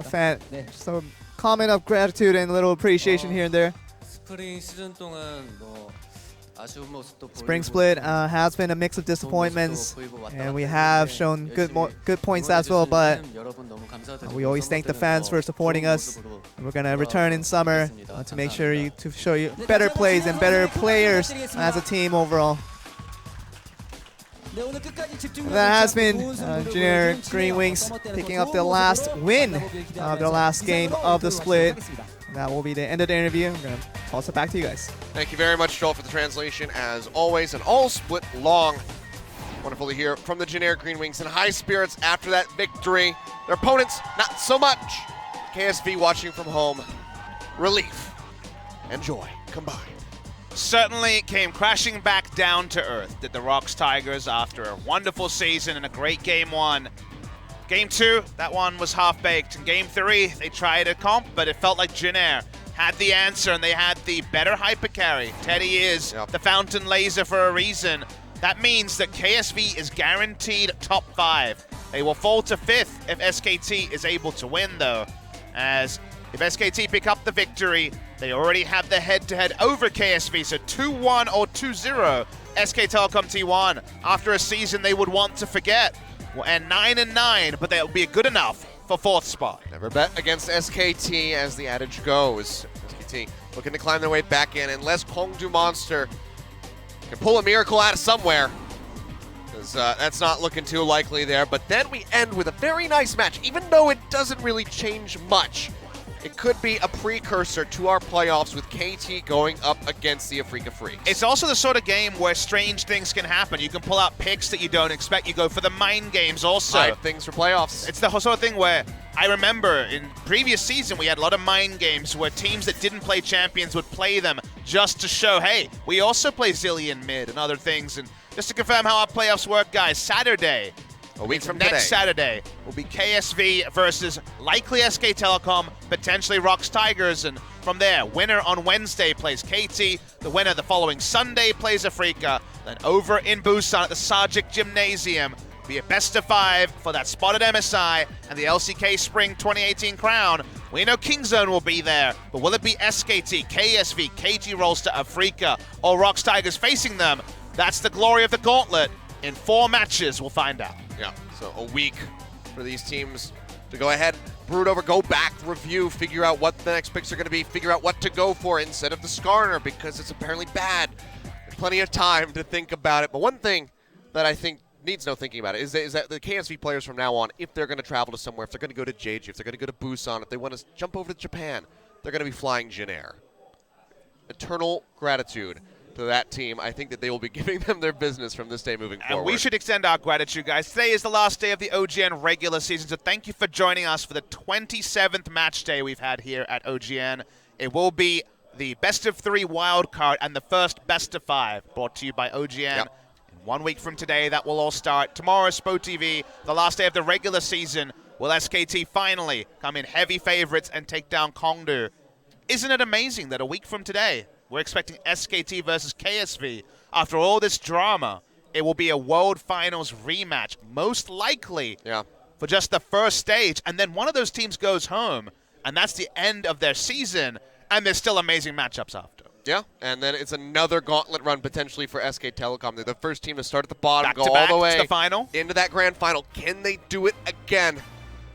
S3: fan? Just a comment of gratitude and a little appreciation here and there.
S8: 스프링 시즌 동안 뭐 아쉬운 모습도
S3: Spring split has been a mix of disappointments, and we have shown good points as well. But we always thank the fans for supporting us. We're gonna return in summer to make sure to show you better plays and better players as a team overall. That has been Junior GreenWings picking up the last win of the last game of the split. That will be the end of the interview. I'm going to toss it back to you guys.
S1: Thank you very much, Joel, for the translation, as always. And all split long. Wonderful to hear from the Junior GreenWings in high spirits after that victory. Their opponents, not so much. KSV watching from home. Relief and joy combined.
S2: Certainly came crashing back down to earth, did the ROX Tigers, after a wonderful season and a great Game 1. Game 2, that one was half-baked. In Game 3, they tried a comp, but it felt like Jinair had the answer and they had the better hyper carry. Teddy is the fountain laser for a reason. That means that KSV is guaranteed top 5. They will fall to 5th if SKT is able to win, though, as if SKT pick up the victory, they already have the head-to-head over KSV, so 2-1 or 2-0 SK Telecom T1 after a season they would want to forget. And 9-9, but they'll be good enough for 4th spot.
S1: Never bet against SKT, as the adage goes. SKT looking to climb their way back in, unless Kongdu Monster can pull a miracle out of somewhere, because that's not looking too likely there. But then we end with a very nice match, even though it doesn't really change much. It could be a precursor to our playoffs with KT going up against the Afrika Freaks.
S2: It's also the sort of game where strange things can happen. You can pull out picks that you don't expect. You go for the mind games also.
S1: Hide things for playoffs.
S2: It's the sort of thing where I remember in previous season we had a lot of mind games where teams that didn't play champions would play them just to show, hey, we also play Zillion mid and other things. And just to confirm how our playoffs work, guys, Saturday,
S1: a week from
S2: next
S1: today,
S2: Saturday will be KSV versus likely SK Telecom, potentially ROX Tigers, and from there, winner on Wednesday plays KT, the winner the following Sunday plays Afrika, then over in Busan at the Sajik Gymnasium, be a best of 5 for that spotted MSI and the LCK Spring 2018 crown. We know Kingzone will be there, but will it be SKT, KSV, KT rolls to Afrika, or ROX Tigers facing them? That's the glory of the gauntlet. In 4 matches, we'll find out.
S1: Yeah, so a week for these teams to go ahead, brood over, go back, review, figure out what the next picks are going to be, figure out what to go for instead of the Skarner, because it's apparently bad. There's plenty of time to think about it. But one thing that I think needs no thinking about it is that the KSV players from now on, if they're going to travel to somewhere, if they're going to go to JAG, if they're going to go to Busan, if they want to jump over to Japan, they're going to be flying Jinair. Eternal gratitude to that team. I think that they will be giving them their business from this day moving forward.
S2: And we should extend our gratitude, guys. Today is the last day of the OGN regular season, so thank you for joining us for the 27th match day we've had here at OGN. It will be the best of 3 wild card and the first best of 5 brought to you by OGN.
S1: Yep.
S2: In 1 week from today, that will all start. Tomorrow, Spo TV, the last day of the regular season. Will SKT finally come in heavy favorites and take down Kongdu? Isn't it amazing that a week from today, we're expecting SKT versus KSV. After all this drama, it will be a World Finals rematch, most likely for just the first stage, and then one of those teams goes home, and that's the end of their season, and there's still amazing matchups after.
S1: Yeah, and then it's another gauntlet run potentially for SK Telecom. They're the first team to start at the bottom,
S2: Back
S1: go
S2: to
S1: all
S2: back
S1: the way
S2: to the final.
S1: into that grand final. Can they do it again?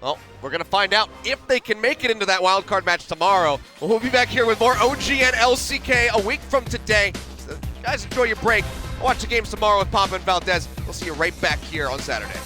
S1: Well, we're going to find out if they can make it into that wild card match tomorrow. We'll be back here with more OG and LCK a week from today. So guys, enjoy your break. Watch the games tomorrow with Papa and Valdez. We'll see you right back here on Saturday.